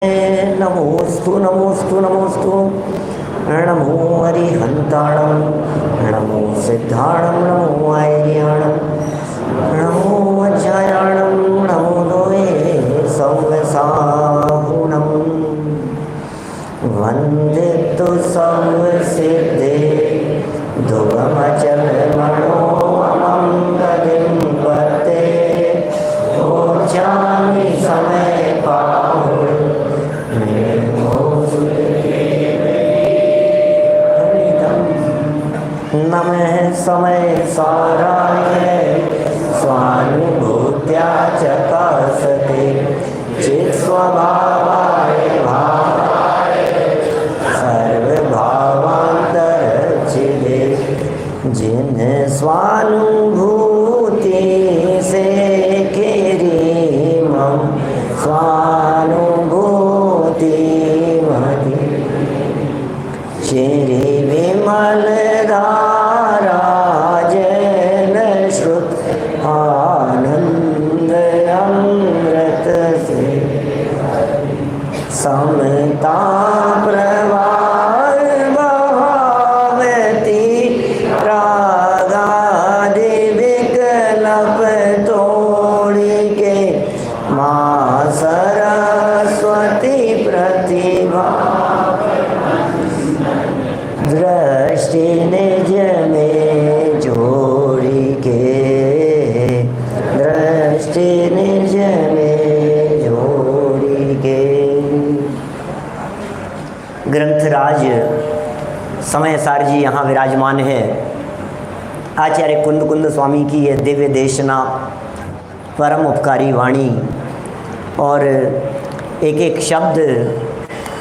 नमोस्तु नमोस्तु नमोस्तु। नमो हरिहंताणं, नमो सिद्धाणं, नमो आयर्याणं, नमो वज्रायाणं, नमो दोये सौवसाहुणं। वन्दे तु सर्वसिद्धे ध्रुवमचलमणोमं गतिं पते। ऊर्जामि समय पाहुः नमः समय साराय स्वानुभूत्या च कासते चित्स्वभावाय भावाय सर्वभावान्तरचिदे। जिन स्वानुभूति से केरीमं स्वानुभूति मति श्री विमल धारा जन श्रुत आनंद अमृत से समता प्रवाह बहावती रागादि विकल्प तोड़ी के माँ सरस्वती प्रतिभा दृष्टि निज में जोड़ी के, दृष्टि निज में जोड़ी के। ग्रंथराज समय सार जी यहाँ विराजमान है। आचार्य कुंद कुंद स्वामी की यह दिव्य देशना, परम उपकारी वाणी और एक एक शब्द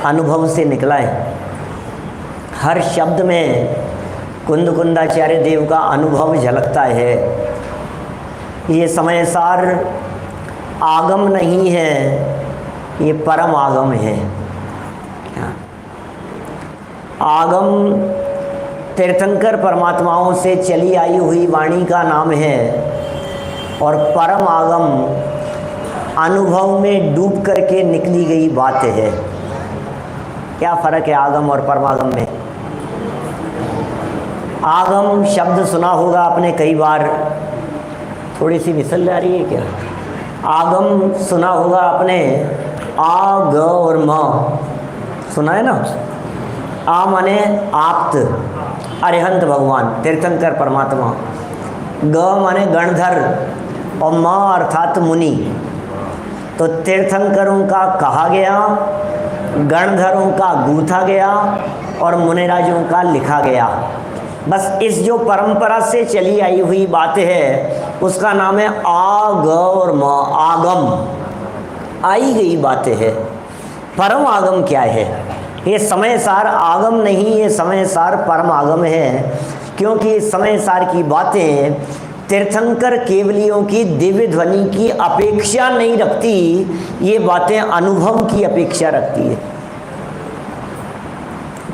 अनुभव से निकला है। हर शब्द में कुंद कुंदाचार्य देव का अनुभव झलकता है। ये समय सार आगम नहीं है, ये परम आगम है। आगम तीर्थंकर परमात्माओं से चली आई हुई वाणी का नाम है और परम आगम अनुभव में डूब करके निकली गई बात है। क्या फ़र्क है आगम और परमागम में? आगम शब्द सुना होगा आपने कई बार, थोड़ी सी विसल जा रही है क्या? आगम सुना होगा आपने, आ ग और म सुना है ना। आ माने आप्त अरिहंत भगवान तीर्थंकर परमात्मा, ग माने गणधर और म अर्थात मुनि। तो तीर्थंकरों का कहा गया, गणधरों का गूथा गया और मुनिराजों का लिखा गया। बस इस जो परंपरा से चली आई हुई बात है उसका नाम है आ ग और म, आगम, आई गई बातें है। परम आगम क्या है? ये समय सार आगम नहीं, ये समय सार परम आगम है। क्योंकि समय सार की बातें तीर्थंकर केवलियों की दिव्य ध्वनि की अपेक्षा नहीं रखती, ये बातें अनुभव की अपेक्षा रखती है।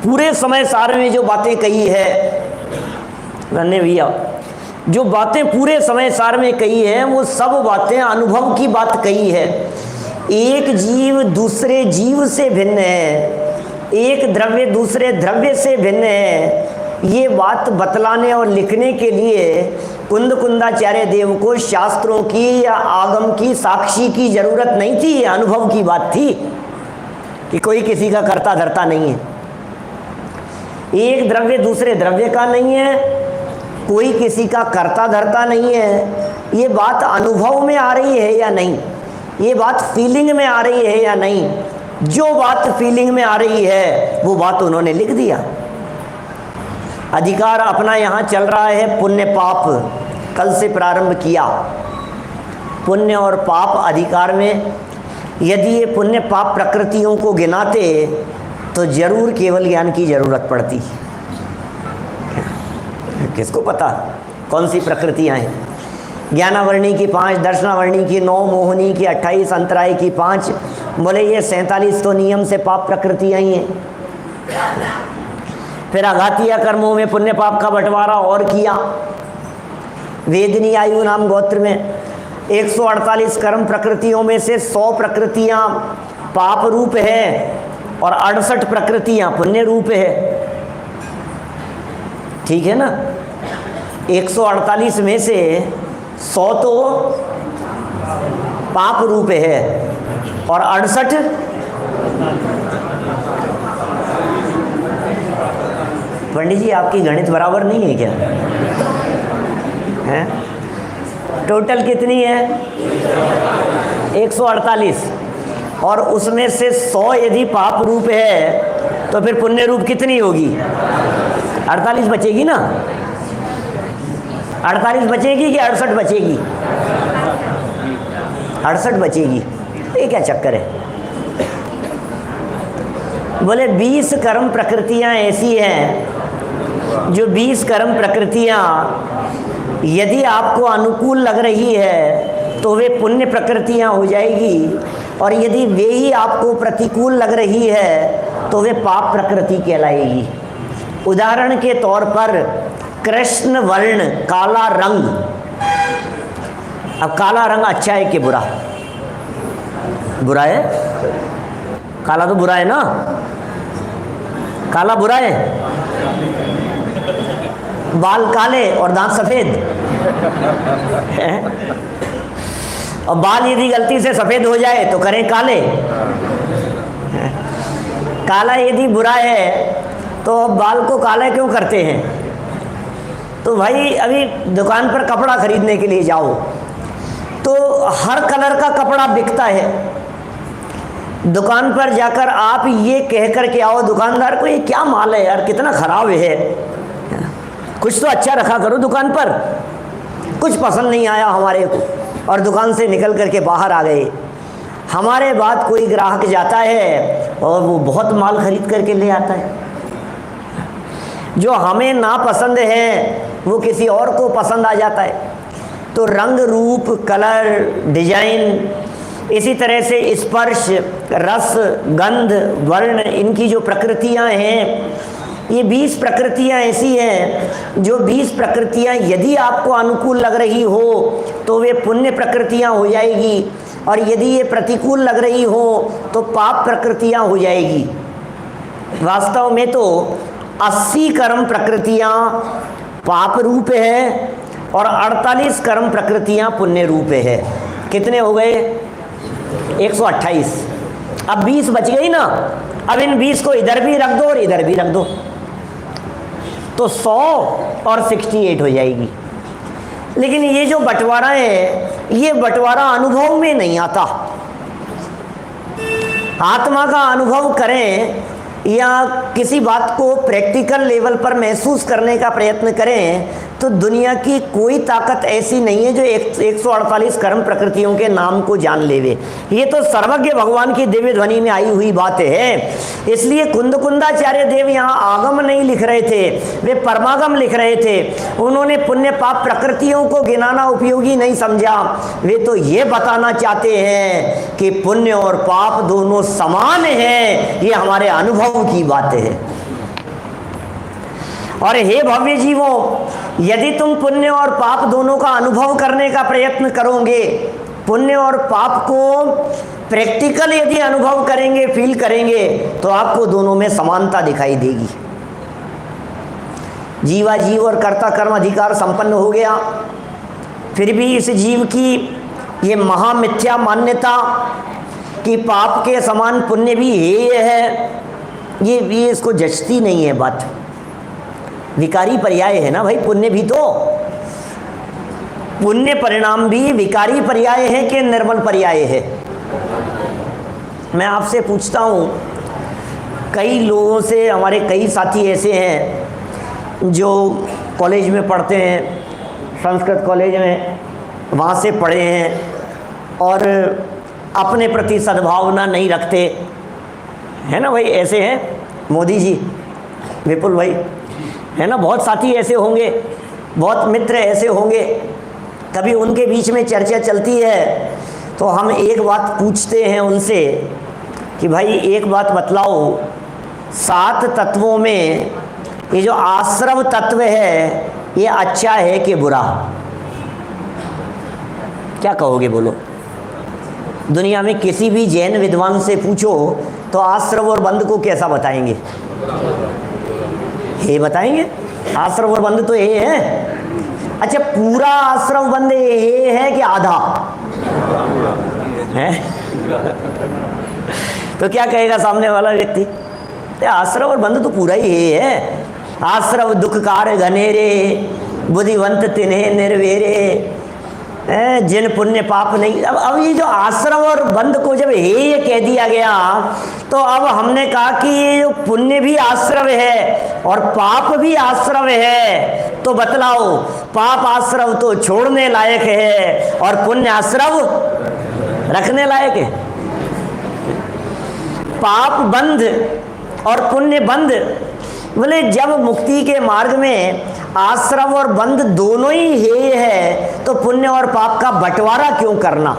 पूरे समय सार में जो बातें कही है रन्ने भैया, जो बातें पूरे समय सार में कही है वो सब बातें अनुभव की बात कही है। एक जीव दूसरे जीव से भिन्न है, एक द्रव्य दूसरे द्रव्य से भिन्न है। ये बात बतलाने और लिखने के लिए कुंद कुंदाचार्य देव को शास्त्रों की या आगम की साक्षी की जरूरत नहीं थी। ये अनुभव की बात थी कि कोई किसी का कर्ता धर्ता नहीं है, एक द्रव्य दूसरे द्रव्य का नहीं है, कोई किसी का कर्ता धर्ता नहीं है। ये बात अनुभव में आ रही है या नहीं, ये बात फीलिंग में आ रही है या नहीं। जो बात फीलिंग में आ रही है वो बात उन्होंने लिख दिया। अधिकार अपना यहाँ चल रहा है पुण्य पाप, कल से प्रारंभ किया। पुण्य और पाप अधिकार में यदि ये पुण्य पाप प्रकृतियों को गिनाते तो जरूर केवल ज्ञान की जरूरत पड़ती। किसको पता कौन सी प्रकृतियां हैं? ज्ञानावर्णी की 5, दर्शनावर्णी की 9, मोहनी की 28, अंतराय की 5। बोले ये 47 तो नियम से पाप प्रकृतियां ही हैं। फिर आघातिया कर्मों में पुण्य पाप का बंटवारा और किया। वेदनी आयु नाम गोत्र में 148 कर्म प्रकृतियों में से 100 प्रकृतियां पाप रूप है और 68 प्रकृतियां पुण्य रूप है। ठीक है ना? 148 में से 100 तो पाप रूप है और 68 पंडित जी आपकी गणित बराबर नहीं है क्या? हैं? टोटल कितनी है? 148 और उसमें से 100 यदि पाप रूप है तो फिर पुण्य रूप कितनी होगी? 48 बचेगी ना? 48 बचेगी कि 68 बचेगी? 68 बचेगी। ये क्या चक्कर है? बोले 20 कर्म प्रकृतियां ऐसी हैं जो 20 कर्म प्रकृतियां यदि आपको अनुकूल लग रही है तो वे पुण्य प्रकृतियां हो जाएगी, और यदि वे ही आपको प्रतिकूल लग रही है तो वे पाप प्रकृति कहलाएगी। उदाहरण के तौर पर कृष्ण वर्ण, काला रंग। अब काला रंग अच्छा है कि बुरा? बुरा है। काला तो बुरा है ना? काला बुरा है। बाल काले और दांत सफेद है? और बाल यदि गलती से सफेद हो जाए तो करें काले। काला यदि बुरा है तो बाल को काला क्यों करते हैं? तो भाई अभी दुकान पर कपड़ा खरीदने के लिए जाओ तो हर कलर का कपड़ा बिकता है। दुकान पर जाकर आप ये कह कर के आओ दुकानदार को, ये क्या माल है यार, कितना खराब है, कुछ तो अच्छा रखा करो दुकान पर। कुछ पसंद नहीं आया हमारे को और दुकान से निकल करके बाहर आ गए। हमारे बाद कोई ग्राहक जाता है और वो बहुत माल खरीद करके ले आता है। जो हमें ना पसंद है वो किसी और को पसंद आ जाता है। तो रंग, रूप, कलर, डिजाइन, इसी तरह से स्पर्श, रस, गंध, वर्ण, इनकी जो प्रकृतियां हैं, ये 20 प्रकृतियां ऐसी हैं जो 20 प्रकृतियां यदि आपको अनुकूल लग रही हो तो वे पुण्य प्रकृतियां हो जाएगी, और यदि ये प्रतिकूल लग रही हो तो पाप प्रकृतियां हो जाएगी। वास्तव में तो 80 कर्म प्रकृतियां पाप रूप है और 48 कर्म प्रकृतियां पुण्य रूप है। कितने हो गए? 128। अब 20 बच गई ना? अब इन 20 को इधर भी रख दो और इधर भी रख दो तो 100 और 68 हो जाएगी। लेकिन ये जो बंटवारा है, ये बंटवारा अनुभव में नहीं आता। आत्मा का अनुभव करें या किसी बात को प्रैक्टिकल लेवल पर महसूस करने का प्रयत्न करें तो दुनिया की कोई ताकत ऐसी नहीं है जो 148 कर्म प्रकृतियों के नाम को जान लेवे। ये तो सर्वज्ञ भगवान की दिव्य ध्वनि में आई हुई बात है। इसलिए कुंदकुंदाचार्य देव यहाँ आगम नहीं लिख रहे थे, वे परमागम लिख रहे थे। उन्होंने पुण्य पाप प्रकृतियों को गिनाना उपयोगी नहीं समझा। वे तो ये बताना चाहते हैं कि पुण्य और पाप दोनों समान हैं। ये हमारे अनुभव की बात है। और हे भव्य जीवों, यदि तुम पुण्य और पाप दोनों का अनुभव करने का प्रयत्न करोगे, पुण्य और पाप को प्रैक्टिकल यदि अनुभव करेंगे, फील करेंगे, तो आपको दोनों में समानता दिखाई देगी। जीवा जीव और कर्ता कर्म अधिकार संपन्न हो गया, फिर भी इस जीव की ये महामिथ्या मान्यता कि पाप के समान पुण्य भी है, ये इसको जचती नहीं है बात। विकारी पर्याय है ना भाई, पुण्य भी तो, पुण्य परिणाम भी विकारी पर्याय है कि निर्मल पर्याय है। मैं आपसे पूछता हूँ, कई लोगों से, हमारे कई साथी ऐसे हैं जो कॉलेज में पढ़ते हैं, संस्कृत कॉलेज में, वहाँ से पढ़े हैं और अपने प्रति सद्भावना नहीं रखते, है ना भाई? ऐसे हैं मोदी जी, विपुल भाई, है ना? बहुत साथी ऐसे होंगे, बहुत मित्र ऐसे होंगे। कभी उनके बीच में चर्चा चलती है तो हम एक बात पूछते हैं उनसे कि भाई एक बात बतलाओ, 7 तत्वों में ये जो आश्रव तत्व है ये अच्छा है कि बुरा? क्या कहोगे, बोलो? दुनिया में किसी भी जैन विद्वान से पूछो तो आश्रव और बंध को कैसा बताएंगे? हे बताएंगे, आश्रव और बंध तो हे है। अच्छा, पूरा आश्रव बंध हे है कि आधा है? तो क्या कहेगा सामने वाला व्यक्ति? आश्रव और बंध तो पूरा ही हे है। आश्रव दुखकार घनेरे, बुद्धिवंत तिन्हे निर्वेरे, जिन पुण्य पाप नहीं। अब ये जो आश्रव और बंध को जब ये कह दिया गया, तो अब हमने कहा कि ये जो पुण्य भी आश्रव है और पाप भी आश्रव है, तो बतलाओ पाप आश्रव तो छोड़ने लायक है और पुण्य आश्रव रखने लायक है। पाप बंध और पुण्य बंध, बोले जब मुक्ति के मार्ग में आश्रव और बंध दोनों ही हे है, तो पुण्य और पाप का बंटवारा क्यों करना?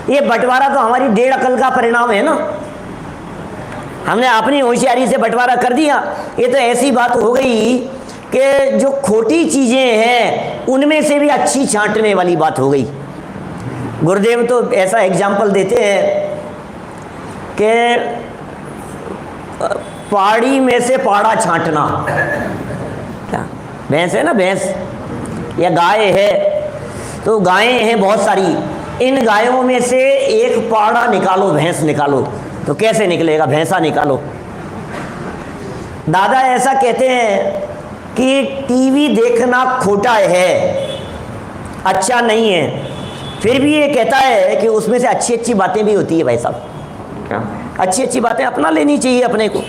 ये बंटवारा तो हमारी डेढ़ अकल का परिणाम है ना। हमने अपनी होशियारी से बंटवारा कर दिया। ये तो ऐसी बात हो गई कि जो खोटी चीजें हैं उनमें से भी अच्छी छांटने वाली बात हो गई। गुरुदेव तो ऐसा एग्जाम्पल देते हैं कि पाड़ी में से पाड़ा छांटना। क्या भैंस है ना, भैंस या गाय है, तो गायें हैं बहुत सारी, इन गायों में से एक पाड़ा निकालो, भैंस निकालो, तो कैसे निकलेगा? भैंसा निकालो। दादा ऐसा कहते हैं कि टीवी देखना खोटा है, अच्छा नहीं है, फिर भी ये कहता है कि उसमें से अच्छी अच्छी बातें भी होती है। भाई साहब, क्या अच्छी अच्छी बातें अपना लेनी चाहिए अपने को।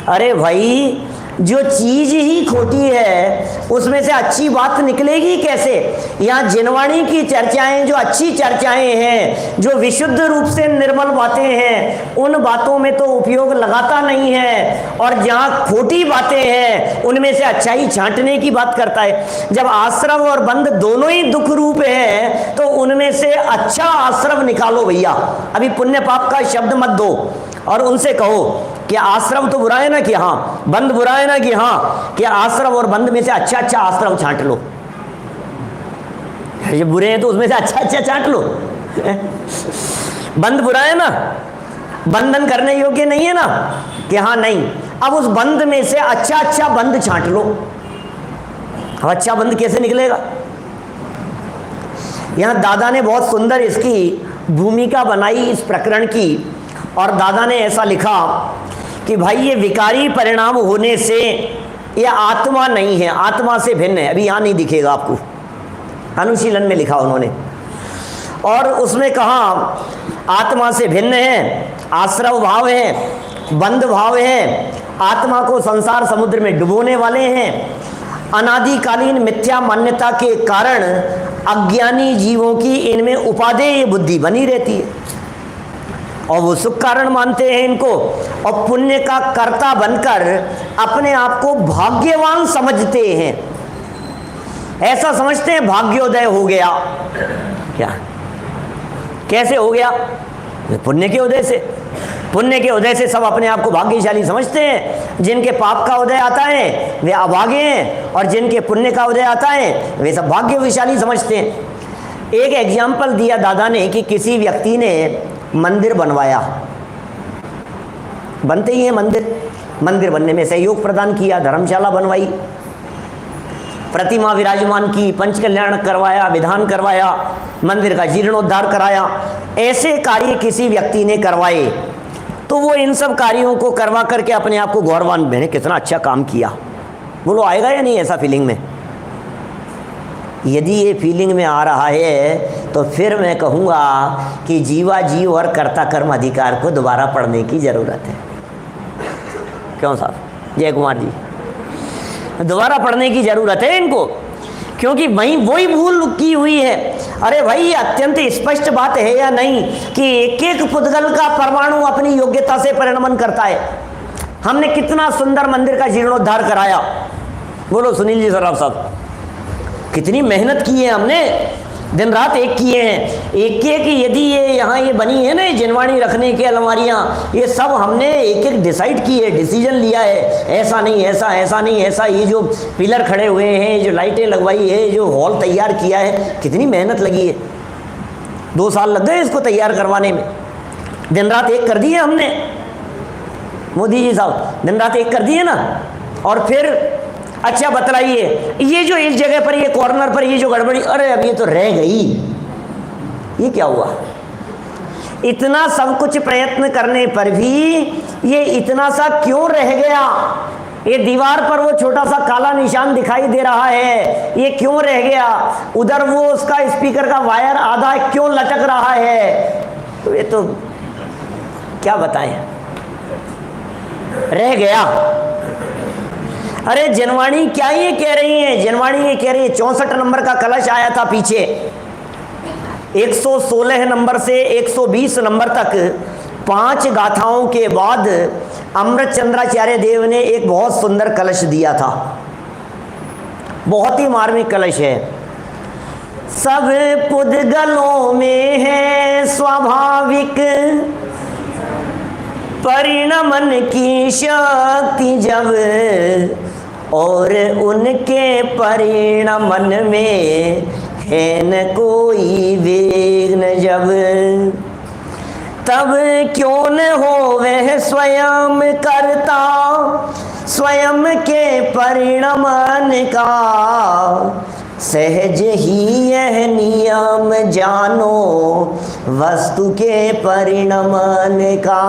अरे भाई, जो चीज ही खोटी है उसमें से अच्छी बात निकलेगी कैसे? यहाँ जिनवाणी की चर्चाएं, जो अच्छी चर्चाएं हैं, जो विशुद्ध रूप से निर्मल बातें हैं, उन बातों में तो उपयोग लगाता नहीं है, और जहाँ खोटी बातें हैं उनमें से अच्छाई छांटने की बात करता है। जब आश्रव और बंध दोनों ही दुख रूप है, तो उनमें से अच्छा आश्रव निकालो भैया। अभी पुण्य पाप का शब्द मत दो और उनसे कहो कि आश्रव तो बुरा है ना कि हाँ, बंध बुरा है ना कि हाँ, कि आश्रव और बंध में से अच्छा अच्छा आश्रव छांट लो। ये बुरे हैं तो उसमें से अच्छा अच्छा छांट लो। बंध बुरा है ना, बंधन करने योग्य नहीं है ना कि हाँ नहीं, अब उस बंध में से अच्छा अच्छा बंध छांट लो। अब अच्छा बंध कैसे निकलेगा? यहां दादा ने बहुत सुंदर इसकी भूमिका बनाई इस प्रकरण की, और दादा ने ऐसा लिखा कि भाई ये विकारी परिणाम होने से ये आत्मा नहीं है, आत्मा से भिन्न है। अभी यहाँ नहीं दिखेगा आपको, अनुशीलन में लिखा उन्होंने, और उसमें कहा आत्मा से भिन्न है, आश्रव भाव है, बंध भाव है, आत्मा को संसार समुद्र में डुबोने वाले हैं, अनादिकालीन मिथ्या मान्यता के कारण अज्ञानी जीवों की इनमें उपादेय बुद्धि बनी रहती है और वो सुख कारण मानते हैं इनको, और पुण्य का कर्ता बनकर अपने आप को भाग्यवान समझते हैं। ऐसा समझते हैं भाग्योदय हो गया। क्या कैसे हो गया? पुण्य के उदय से। पुण्य के उदय से सब अपने आप को भाग्यशाली समझते हैं। जिनके पाप का उदय आता है वे अभागे हैं, और जिनके पुण्य का उदय आता है वे सब भाग्यशाली समझते हैं। एक एग्जाम्पल दिया दादा ने कि किसी व्यक्ति ने मंदिर बनवाया, बनते ही है मंदिर, मंदिर बनने में सहयोग प्रदान किया, धर्मशाला बनवाई, प्रतिमा विराजमान की, पंचकल्याण करवाया, विधान करवाया, मंदिर का जीर्णोद्धार कराया। ऐसे कार्य किसी व्यक्ति ने करवाए तो वो इन सब कार्यों को करवा करके अपने आप को गौरवान, मैंने कितना अच्छा काम किया, बोलो आएगा या नहीं ऐसा फीलिंग में? यदि ये फीलिंग में आ रहा है तो फिर मैं कहूँगा कि जीवा जीव और कर्ता कर्म अधिकार को दोबारा पढ़ने की ज़रूरत है। क्यों साहब? जय कुमार जी, दोबारा पढ़ने की ज़रूरत है इनको, क्योंकि वही भूल की हुई है। अरे भाई, ये अत्यंत स्पष्ट बात है या नहीं कि एक एक पुद्गल का परमाणु अपनी योग्यता से परिणमन करता है। हमने कितना सुंदर मंदिर का जीर्णोद्धार कराया, बोलो सुनील जी सराफ साहब, कितनी मेहनत की है हमने, दिन रात एक किए हैं। एक एक यदि ये यहाँ ये बनी है ना, ये जिनवाणी रखने की अलमारियाँ, ये सब हमने एक एक डिसाइड की है, डिसीजन लिया है, ऐसा नहीं ऐसा, ऐसा नहीं ऐसा। ये जो पिलर खड़े हुए हैं, जो लाइटें लगवाई है, जो हॉल तैयार किया है, कितनी मेहनत लगी है। 2 साल लग गए इसको तैयार करवाने में। दिन रात एक कर दिए हमने, मोदी जी साहब दिन रात एक कर दिए ना। और फिर अच्छा बतलाइए, ये जो इस जगह पर ये कॉर्नर पर ये जो गड़बड़ी, अरे अब ये तो रह गई, ये क्या हुआ? इतना सब कुछ प्रयत्न करने पर भी ये इतना सा क्यों रह गया? ये दीवार पर वो छोटा सा काला निशान दिखाई दे रहा है, ये क्यों रह गया? उधर वो उसका स्पीकर का वायर आधा क्यों लटक रहा है? तो ये तो क्या बताएं, रह गया। अरे जनवाणी क्या ये कह रही है? जनवाणी ये कह रही है 64 नंबर का कलश आया था पीछे, 116 नंबर से 120 नंबर तक 5 गाथाओं के बाद अमृत चंद्राचार्य देव ने एक बहुत सुंदर कलश दिया था, बहुत ही मार्मिक कलश है। सब पुद्गलों में है स्वाभाविक परिणमन की शक्ति जब, और उनके परिणमन में है न कोई विघ्न जब, तब क्यों न हो वह स्वयं करता स्वयं के परिणमन का, सहज ही यह नियम जानो वस्तु के परिणमन का।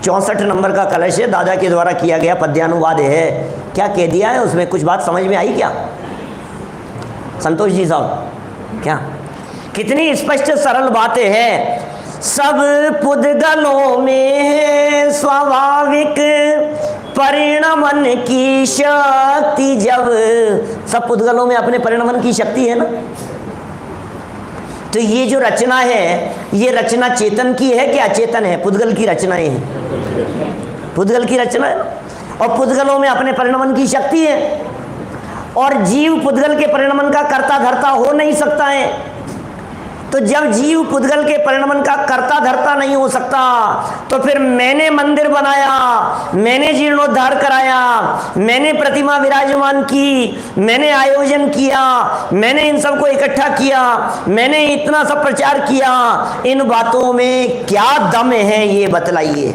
64 नंबर का कलश है, दादा के द्वारा किया गया पद्यानुवाद है। क्या कह दिया है उसमें? कुछ बात समझ में आई क्या संतोष जी साहब? क्या कितनी स्पष्ट सरल बातें हैं। सब पुद्गलों में है स्वाभाविक परिणमन की शक्ति जब, सब पुद्गलों में अपने परिणमन की शक्ति है ना। तो ये जो रचना है, ये रचना चेतन की है कि अचेतन है? पुद्गल की रचनाएं हैं, पुद्गल की रचना है, और पुद्गलों में अपने परिणमन की शक्ति है। और जीव पुद्गल के परिणमन का कर्ता धर्ता हो नहीं सकता है। तो जब जीव पुद्गल के परिणमन का कर्ता धर्ता नहीं हो सकता, तो फिर मैंने मंदिर बनाया, मैंने जीर्णोद्धार कराया, मैंने प्रतिमा विराजमान की, मैंने आयोजन किया, मैंने इन सबको इकट्ठा किया, मैंने इतना सब प्रचार किया, इन बातों में क्या दम है ये बतलाइए।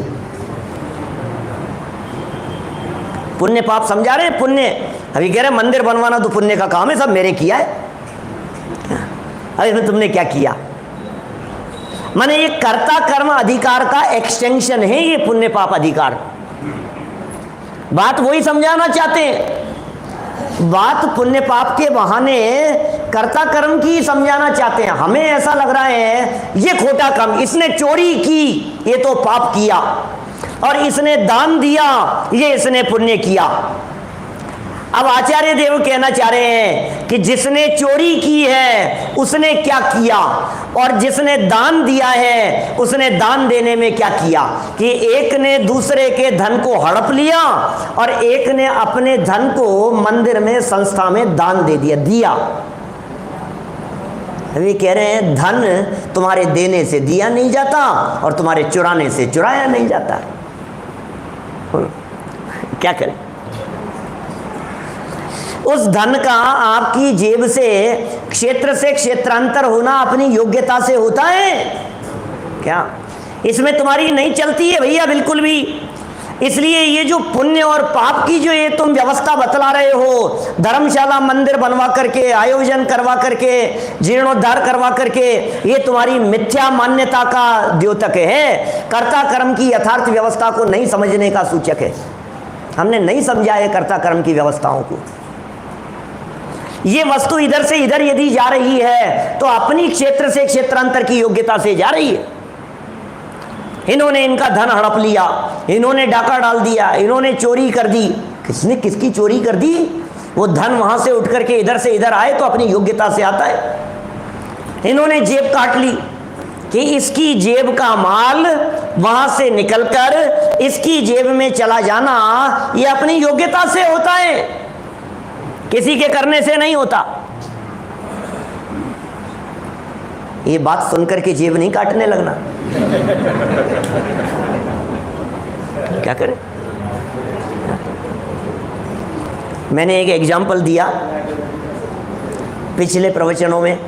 पुण्य पाप समझा रहे हैं? पुण्य अभी कह रहे मंदिर बनवाना तो पुण्य का काम है, सब मेरे किया है। अरे इसमें तुमने क्या किया? माने ये कर्ता कर्म अधिकार का एक्सटेंशन है ये पुण्य पाप अधिकार। बात वही समझाना चाहते हैं, बात पुण्य पाप के बहाने कर्ता कर्म की समझाना चाहते हैं। हमें ऐसा लग रहा है ये खोटा काम, इसने चोरी की ये तो पाप किया, और इसने दान दिया ये इसने पुण्य किया। अब आचार्य देव कहना चाह रहे हैं कि जिसने चोरी की है उसने क्या किया, और जिसने दान दिया है उसने दान देने में क्या किया, कि एक ने दूसरे के धन को हड़प लिया और एक ने अपने धन को मंदिर में संस्था में दान दे दिया। वे कह रहे हैं धन तुम्हारे देने से दिया नहीं जाता और तुम्हारे चुराने से चुराया नहीं जाता। क्या करें? उस धन का आपकी जेब से क्षेत्रांतर होना अपनी योग्यता से होता है क्या? इसमें तुम्हारी नहीं चलती है भैया बिल्कुल भी। इसलिए ये जो पुण्य और पाप की जो ये तुम व्यवस्था बतला रहे हो, धर्मशाला मंदिर बनवा करके, आयोजन करवा करके, जीर्णोद्धार करवा करके, ये तुम्हारी मिथ्या मान्यता का द्योतक है, कर्ता कर्म की यथार्थ व्यवस्था को नहीं समझने का सूचक है। हमने नहीं समझा है कर्ता कर्म की व्यवस्थाओं को। ये वस्तु इधर से इधर यदि जा रही है तो अपनी क्षेत्र से क्षेत्रांतर की योग्यता से जा रही है। इन्होंने इनका धन हड़प लिया, इन्होंने डाका डाल दिया, इन्होंने चोरी कर दी। किसने किसकी चोरी कर दी? वो धन वहां से उठ करके इधर से इधर आए तो अपनी योग्यता से आता है। इन्होंने जेब काट ली कि इसकी जेब का माल वहां से निकलकर इसकी जेब में चला जाना ये अपनी योग्यता से होता है, किसी के करने से नहीं होता। ये बात सुनकर के जेब नहीं काटने लगना। क्या करें? मैंने एक एग्जाम्पल दिया पिछले प्रवचनों में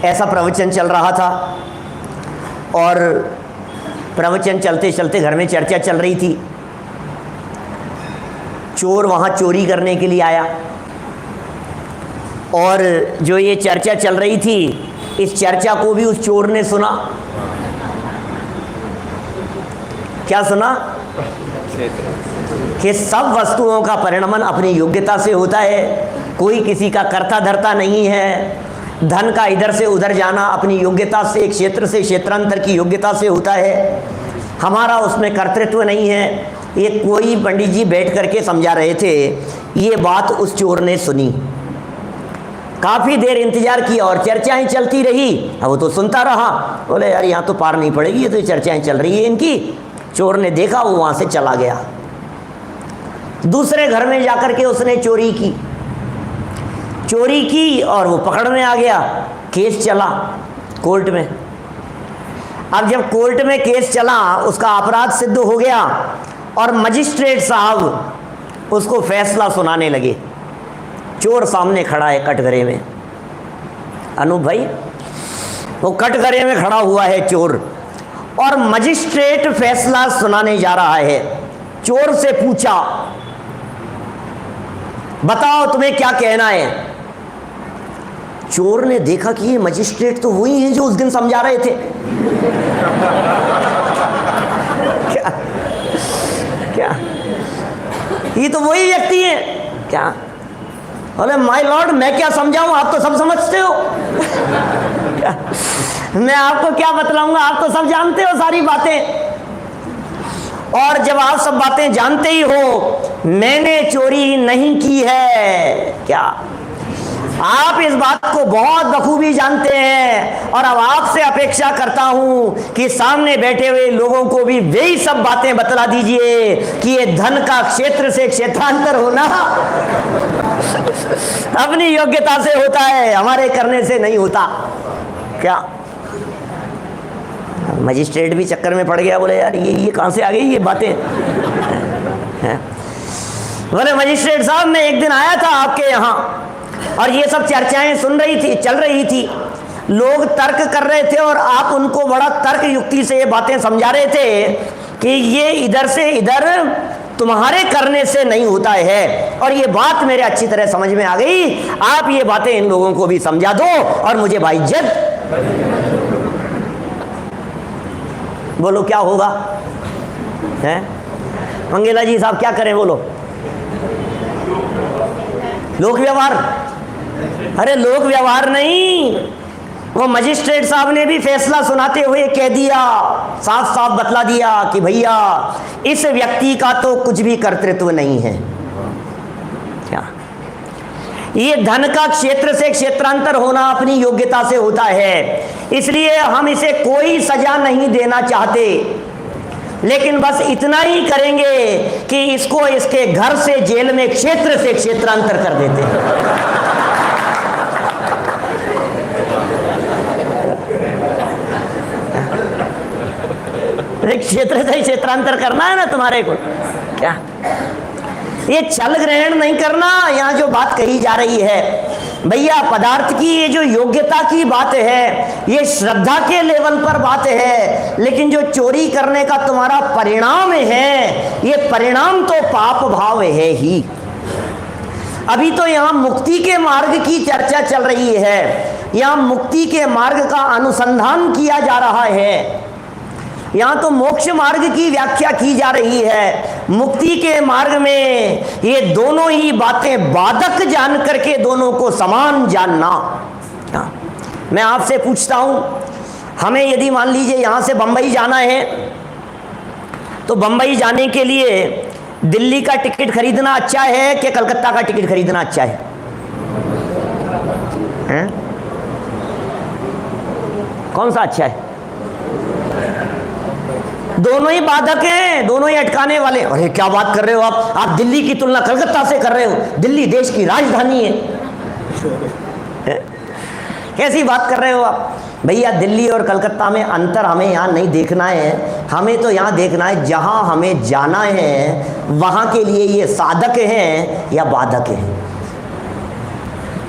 ऐसा प्रवचन चल रहा था और प्रवचन चलते चलते घर में चर्चा चल रही थी। चोर वहाँ चोरी करने के लिए आया और जो ये चर्चा चल रही थी, इस चर्चा को भी उस चोर ने सुना। क्या सुना? कि सब वस्तुओं का परिणमन अपनी योग्यता से होता है, कोई किसी का कर्ता धर्ता नहीं है। धन का इधर से उधर जाना अपनी योग्यता से, क्षेत्र से क्षेत्रांतर की योग्यता से होता है, हमारा उसमें कर्तृत्व नहीं है। ये कोई पंडित जी बैठ करके समझा रहे थे। ये बात उस चोर ने सुनी, काफ़ी देर इंतजार किया और चर्चाएं चलती रही। अब वो तो सुनता रहा, बोले यार यहाँ तो पार नहीं पड़ेगी, ये तो चर्चाएं चल रही है इनकी। चोर ने देखा, वो वहाँ से चला गया। दूसरे घर में जाकर के उसने चोरी की और वो पकड़ में आ गया। केस चला कोर्ट में। अब जब कोर्ट में केस चला, उसका अपराध सिद्ध हो गया और मजिस्ट्रेट साहब उसको फैसला सुनाने लगे। चोर सामने खड़ा है कटघरे में, अनूप भाई, वो कटघरे में खड़ा हुआ है चोर, और मजिस्ट्रेट फैसला सुनाने जा रहा है। चोर से पूछा, बताओ तुम्हें क्या कहना है? चोर ने देखा कि ये मजिस्ट्रेट तो वही हैं जो उस दिन समझा रहे थे। क्या ये तो वही व्यक्ति है क्या? अरे माय लॉर्ड, मैं क्या समझाऊं, आप तो सब समझते हो। क्या मैं आपको क्या बतलाऊंगा, आप तो सब जानते हो सारी बातें। और जब आप सब बातें जानते ही हो, मैंने चोरी नहीं की है। क्या आप इस बात को बहुत बखूबी जानते हैं, और अब आपसे अपेक्षा करता हूं कि सामने बैठे हुए लोगों को भी वही सब बातें बतला दीजिए कि ये धन का क्षेत्र से क्षेत्रांतर होना अपनी योग्यता से होता है, हमारे करने से नहीं होता। क्या मजिस्ट्रेट भी चक्कर में पड़ गया, बोले यार ये कहां से आ गई ये बातें। बोले मजिस्ट्रेट साहब, मैं एक दिन आया था आपके यहाँ और ये सब चर्चाएं चल रही थी, लोग तर्क कर रहे थे और आप उनको बड़ा तर्क युक्ति से ये बातें समझा रहे थे कि ये इधर से इधर तुम्हारे करने से नहीं होता है। और ये बात मेरे अच्छी तरह समझ में आ गई, आप ये बातें इन लोगों को भी समझा दो और मुझे बाइज्जत। बोलो क्या होगा? हैं मंगेला जी साहब, क्या करें बोलो? लोक व्यवहार? अरे लोक व्यवहार नहीं, वो मजिस्ट्रेट साहब ने भी फैसला सुनाते हुए कह दिया, साफ साफ बतला दिया कि भैया इस व्यक्ति का तो कुछ भी कर्तृत्व नहीं है। क्या ये धन का क्षेत्र से क्षेत्रांतर होना अपनी योग्यता से होता है, इसलिए हम इसे कोई सजा नहीं देना चाहते, लेकिन बस इतना ही करेंगे कि इसको इसके घर से जेल में क्षेत्र से क्षेत्रांतर कर देते हैं। क्षेत्र से क्षेत्रांतर करना है ना तुम्हारे को। क्या ये छल ग्रहण नहीं करना। यहाँ जो बात कही जा रही है भैया, पदार्थ की ये जो योग्यता की बात है, ये श्रद्धा के लेवल पर बात है, लेकिन जो चोरी करने का तुम्हारा परिणाम है, ये परिणाम तो पाप भाव है ही। अभी तो यहाँ मुक्ति के मार्ग की चर्चा चल रही है, यहाँ मुक्ति के मार्ग का अनुसंधान किया जा रहा है, यहाँ तो मोक्ष मार्ग की व्याख्या की जा रही है। मुक्ति के मार्ग में ये दोनों ही बातें बाधक जान करके दोनों को समान जानना। मैं आपसे पूछता हूं, हमें यदि मान लीजिए यहाँ से बंबई जाना है, तो बंबई जाने के लिए दिल्ली का टिकट खरीदना अच्छा है कि कलकत्ता का टिकट खरीदना अच्छा है? कौन सा अच्छा है? दोनों ही बाधक हैं, दोनों ही अटकाने वाले। अरे क्या बात कर रहे हो आप दिल्ली की तुलना कलकत्ता से कर रहे हो, दिल्ली देश की राजधानी है। कैसी बात कर रहे हो आप? भैया दिल्ली और कलकत्ता में अंतर हमें यहाँ नहीं देखना है, हमें तो यहाँ देखना है जहाँ हमें जाना है वहाँ के लिए ये साधक हैं या बाधक हैं।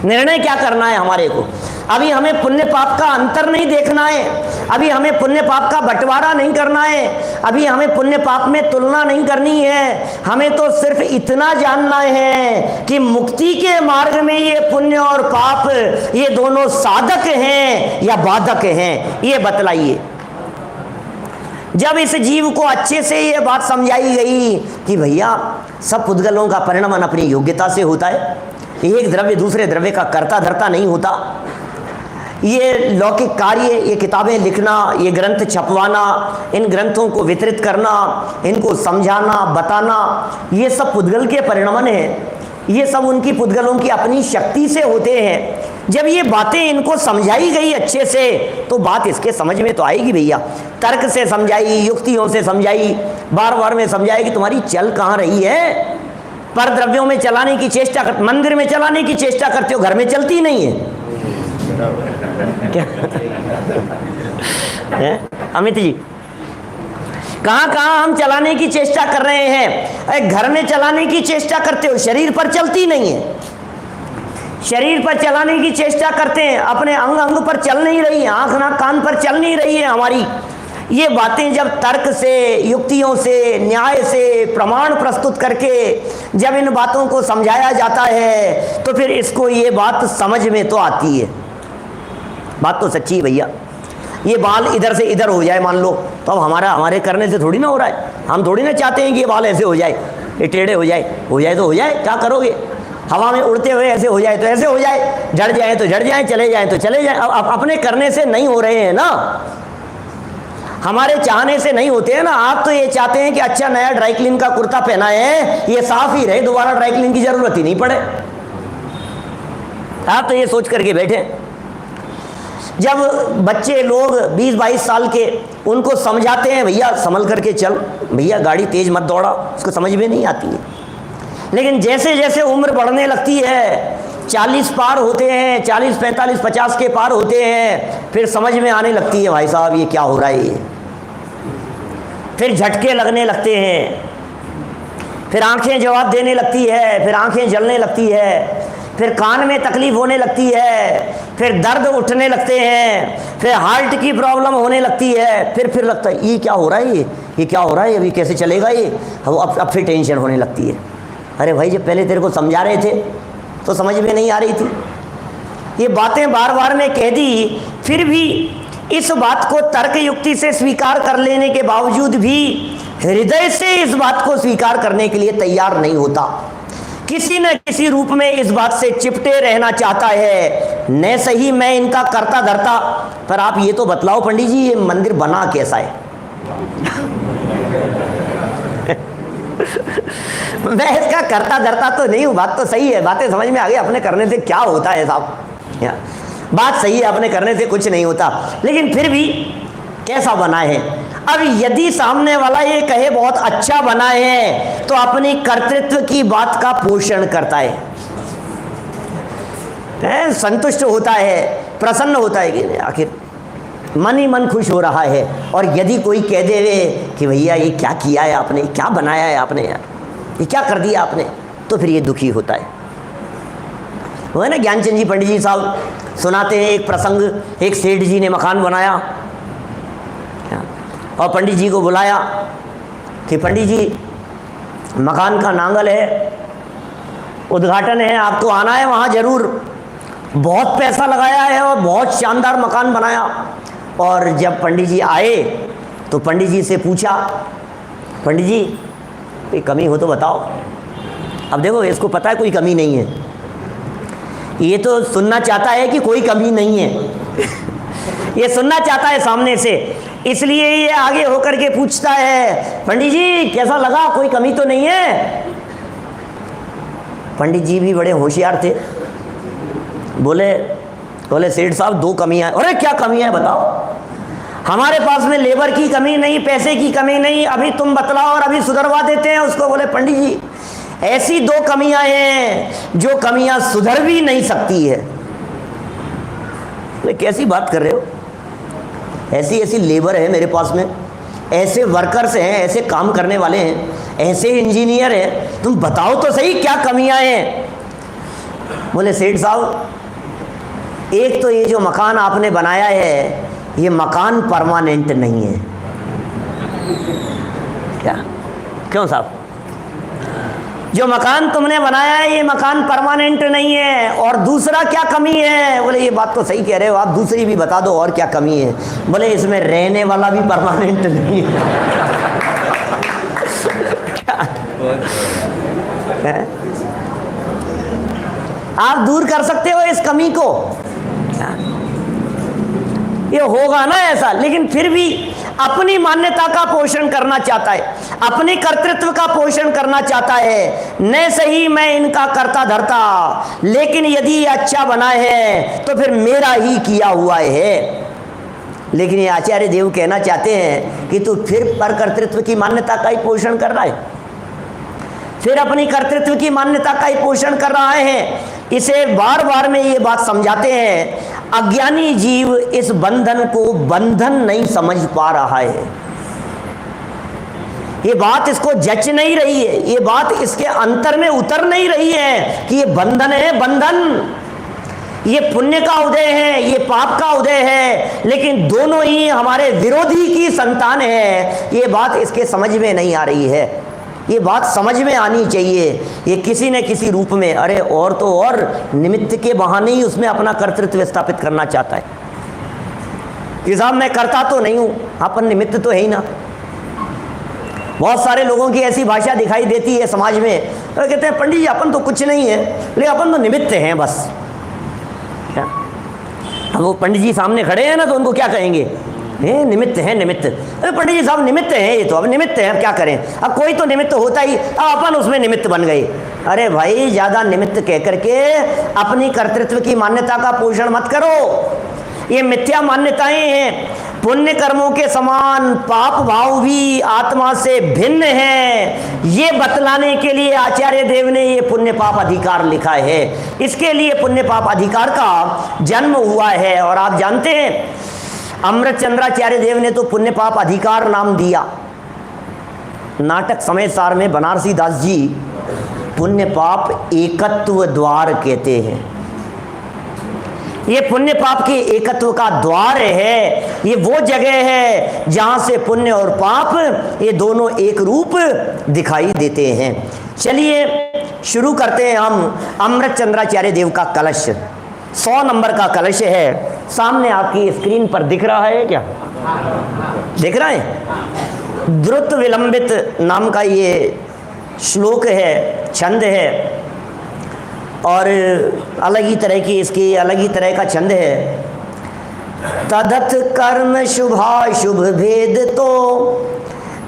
निर्णय क्या करना है हमारे को? अभी हमें पुण्य पाप का अंतर नहीं देखना है, अभी हमें पुण्य पाप का बंटवारा नहीं करना है, अभी हमें पुण्य पाप में तुलना नहीं करनी है। हमें तो सिर्फ इतना जानना है कि मुक्ति के मार्ग में ये पुण्य और पाप ये दोनों साधक हैं या बाधक हैं, ये बतलाइए। जब इस जीव को अच्छे से ये बात समझाई गई कि भैया सब पुद्गलों का परिणमन अपनी योग्यता से होता है, एक द्रव्य दूसरे द्रव्य का कर्ता धर्ता नहीं होता, ये लौकिक कार्य, ये किताबें लिखना, ये ग्रंथ छपवाना, इन ग्रंथों को वितरित करना, इनको समझाना बताना, ये सब पुद्गल के परिणमन है, ये सब उनकी पुद्गलों की अपनी शक्ति से होते हैं। जब ये बातें इनको समझाई गई अच्छे से तो बात इसके समझ में तो आएगी भैया। तर्क से समझाई, युक्तियों से समझाई, बार बार में समझाई कि तुम्हारी चल कहाँ रही है। पर द्रव्यों में चलाने की चेष्टा कर, मंदिर में चलाने की चेष्टा करते हो, घर में चलती नहीं है क्या है? अमित जी, कहाँ कहाँ हम चलाने की चेष्टा कर रहे हैं, घर में चलाने की चेष्टा करते हो, शरीर पर चलती नहीं है। शरीर पर चलाने की चेष्टा करते हैं, अपने अंग अंग पर चल नहीं रही है, आंख नाक कान पर चल नहीं रही है हमारी। ये बातें जब तर्क से, युक्तियों से, न्याय से, प्रमाण प्रस्तुत करके जब इन बातों को समझाया जाता है तो फिर इसको ये बात समझ में तो आती है। बात तो सच्ची है भैया। ये बाल इधर से इधर हो जाए मान लो, तो अब हमारे करने से थोड़ी ना हो रहा है। हम थोड़ी ना चाहते हैं कि ये बाल ऐसे हो जाए, ये टेढ़े हो जाए तो हो जाए, क्या करोगे। हवा में उड़ते हुए ऐसे हो जाए तो ऐसे हो जाए, जड़ जाए तो जड़ जाए, चले जाए तो चले जाए। अब अपने करने से नहीं हो रहे हैं ना, हमारे चाहने से नहीं होते हैं ना। आप तो ये चाहते हैं कि अच्छा नया ड्राई क्लीन का कुर्ता पहना है, ये साफ ही रहे, दोबारा ड्राई क्लीन की जरूरत ही नहीं पड़े। आप तो ये सोच करके बैठे। जब बच्चे लोग 20-22 साल के, उनको समझाते हैं भैया संभल करके चल, भैया गाड़ी तेज मत दौड़ा, उसको समझ में नहीं आती है। लेकिन जैसे जैसे उम्र बढ़ने लगती है, 40 पार होते हैं, 40, 45, 50 के पार होते हैं, फिर समझ में आने लगती है भाई साहब ये क्या हो रहा है। फिर झटके लगने लगते हैं, फिर आंखें जवाब देने लगती है, फिर आंखें जलने लगती है, फिर कान में तकलीफ होने लगती है, फिर दर्द उठने लगते हैं, फिर हार्ट की प्रॉब्लम होने लगती है, फिर लगता है ये क्या हो रहा है, ये क्या हो रहा है, अभी कैसे चलेगा ये। अब फिर टेंशन होने लगती है। अरे भाई जब पहले तेरे को समझा रहे थे तो समझ में नहीं आ रही थी। ये बातें बार बार में कह दी, फिर भी इस बात को तर्क युक्ति से स्वीकार कर लेने के बावजूद भी हृदय से इस बात को स्वीकार करने के लिए तैयार नहीं होता। किसी न किसी रूप में इस बात से चिपटे रहना चाहता है। न सही मैं इनका करता धरता, पर आप ये तो बतलाओ पंडित जी ये मंदिर बना कैसा है। मैं इसका करता धरता तो नहीं हूँ, बात तो सही है, बातें समझ में आ गई। अपने करने से क्या होता है साहब, बात सही है, अपने करने से कुछ नहीं होता, लेकिन फिर भी कैसा बना है। अब यदि सामने वाला ये कहे बहुत अच्छा बना है तो अपनी कर्तृत्व की बात का पोषण करता है, संतुष्ट होता है, प्रसन्न होता है कि आखिर मन ही मन खुश हो रहा है। और यदि कोई कह दे कि भैया ये क्या किया है आपने, क्या बनाया है आपने, यार ये क्या कर दिया आपने, तो फिर ये दुखी होता है। वो है ना ज्ञानचंद जी पंडित जी साहब सुनाते हैं एक प्रसंग। एक सेठ जी ने मकान बनाया और पंडित जी को बुलाया कि पंडित जी मकान का नांगल है, उद्घाटन है, आपको आना है वहाँ ज़रूर। बहुत पैसा लगाया है और बहुत शानदार मकान बनाया। और जब पंडित जी आए तो पंडित जी से पूछा, पंडित जी कोई कमी हो तो बताओ। अब देखो इसको पता है कोई कमी नहीं है, ये तो सुनना चाहता है कि कोई कमी नहीं है। ये सुनना चाहता है सामने से, इसलिए ये आगे होकर के पूछता है पंडित जी कैसा लगा, कोई कमी तो नहीं है। पंडित जी भी बड़े होशियार थे, बोले सेठ साहब 2 कमियां। अरे क्या कमियां है बताओ। हमारे पास में लेबर की कमी नहीं, पैसे की कमी नहीं, अभी तुम बतलाओ और अभी सुधरवा देते हैं उसको। बोले पंडित जी ऐसी 2 कमियां हैं जो कमियां सुधर भी नहीं सकती है। कैसी बात कर रहे हो, ऐसी लेबर है मेरे पास में, ऐसे वर्कर्स हैं, ऐसे काम करने वाले हैं, ऐसे इंजीनियर हैं, तुम बताओ तो सही क्या कमियां हैं। बोले सेठ साहब एक तो ये जो मकान आपने बनाया है, ये मकान परमानेंट नहीं है। क्या? क्यों साहब? जो मकान तुमने बनाया है ये मकान परमानेंट नहीं है। और दूसरा क्या कमी है? बोले ये बात तो सही कह रहे हो आप, दूसरी भी बता दो और क्या कमी है। बोले इसमें रहने वाला भी परमानेंट नहीं है। क्या है? आप दूर कर सकते हो इस कमी को? ये होगा ना ऐसा, लेकिन फिर भी अपनी मान्यता का पोषण करना चाहता है, अपने कर्तृत्व का पोषण करना चाहता है। न सही मैं इनका करता धरता, लेकिन यदि ये अच्छा बना है तो फिर मेरा ही किया हुआ है। लेकिन ये आचार्य देव कहना चाहते हैं कि तू फिर पर कर्तृत्व की मान्यता का ही पोषण कर रहा है, फिर अपनी कर्तृत्व की मान्यता का ही पोषण कर रहा है। इसे बार बार में ये बात समझाते हैं, अज्ञानी जीव इस बंधन को बंधन नहीं समझ पा रहा है। ये बात इसको जच नहीं रही है, ये बात इसके अंतर में उतर नहीं रही है कि ये बंधन है, बंधन। ये पुण्य का उदय है, ये पाप का उदय है, लेकिन दोनों ही हमारे विरोधी की संतान है। ये बात इसके समझ में नहीं आ रही है। ये बात समझ में आनी चाहिए। ये किसी न किसी रूप में, अरे और तो और निमित्त के बहाने ही उसमें अपना कर्तृत्व स्थापित करना चाहता है कि साहब मैं करता तो नहीं हूं, अपन निमित्त तो है ही ना। बहुत सारे लोगों की ऐसी भाषा दिखाई देती है समाज में, तो कहते हैं पंडित जी अपन तो कुछ नहीं है, लेकिन अपन तो निमित्त हैं बस। क्या? अब वो पंडित जी सामने खड़े हैं ना, तो उनको क्या कहेंगे? निमित्त है, निमित्त। अरे पंडित जी साहब निमित्त है, ये तो अब निमित्त है, अब क्या करें? अब कोई तो निमित्त होता ही, अब अपन उसमें निमित्त बन गए। अरे भाई ज्यादा निमित्त कह करके अपनी कर्तृत्व की मान्यता का पोषण मत करो। ये मिथ्या मान्यताएं हैं। पुण्य कर्मों के समान पाप भाव भी आत्मा से भिन्न है, ये बतलाने के लिए आचार्य देव ने ये पुण्य पाप अधिकार लिखा है। इसके लिए पुण्य पाप अधिकार का जन्म हुआ है। और आप जानते हैं अमृत चंद्राचार्य देव ने तो पुण्य पाप अधिकार नाम दिया। नाटक समय सार में बनारसी दास जी पुण्य पाप एकत्व द्वार कहते हैं। ये पुण्य पाप के एकत्व का द्वार है। ये वो जगह है जहां से पुण्य और पाप ये दोनों एक रूप दिखाई देते हैं। चलिए शुरू करते हैं हम अमृत चंद्राचार्य देव का कलश। 100 नंबर का कलश है, सामने आपकी स्क्रीन पर दिख रहा है क्या? दिख रहा है? द्रुत विलंबित नाम का ये श्लोक है, छंद है, और अलग ही तरह की इसकी अलग ही तरह का छंद है। तदथ कर्म शुभाशुभ भेद तो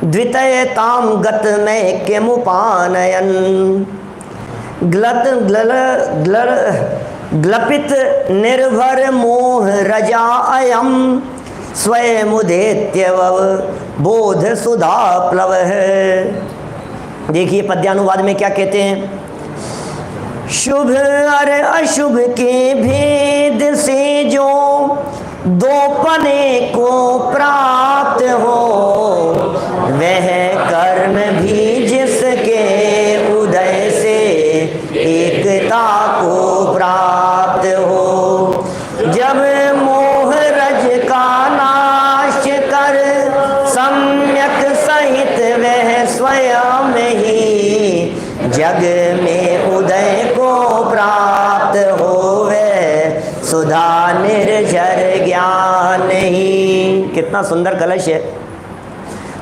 द्वितयताम गत में केमुपानयन ग्लत ग्लल ग्लर ग्लपित निर्भर मोह रजा अयम स्वयं उदेत्यव बोध सुधा प्लव है। देखिए पद्यानुवाद में क्या कहते हैं। शुभ और अशुभ के भेद से जो दो पने को प्राप्त हो, वह कर्म भी जिसके उदय से एकता को प्राप्त हो। जब मोह रज का नाश कर सम्यक सहित वह स्वयं ही जग में उदय को प्राप्त होवे, सुधा निर्झर ज्ञान ही। कितना सुंदर कलश है।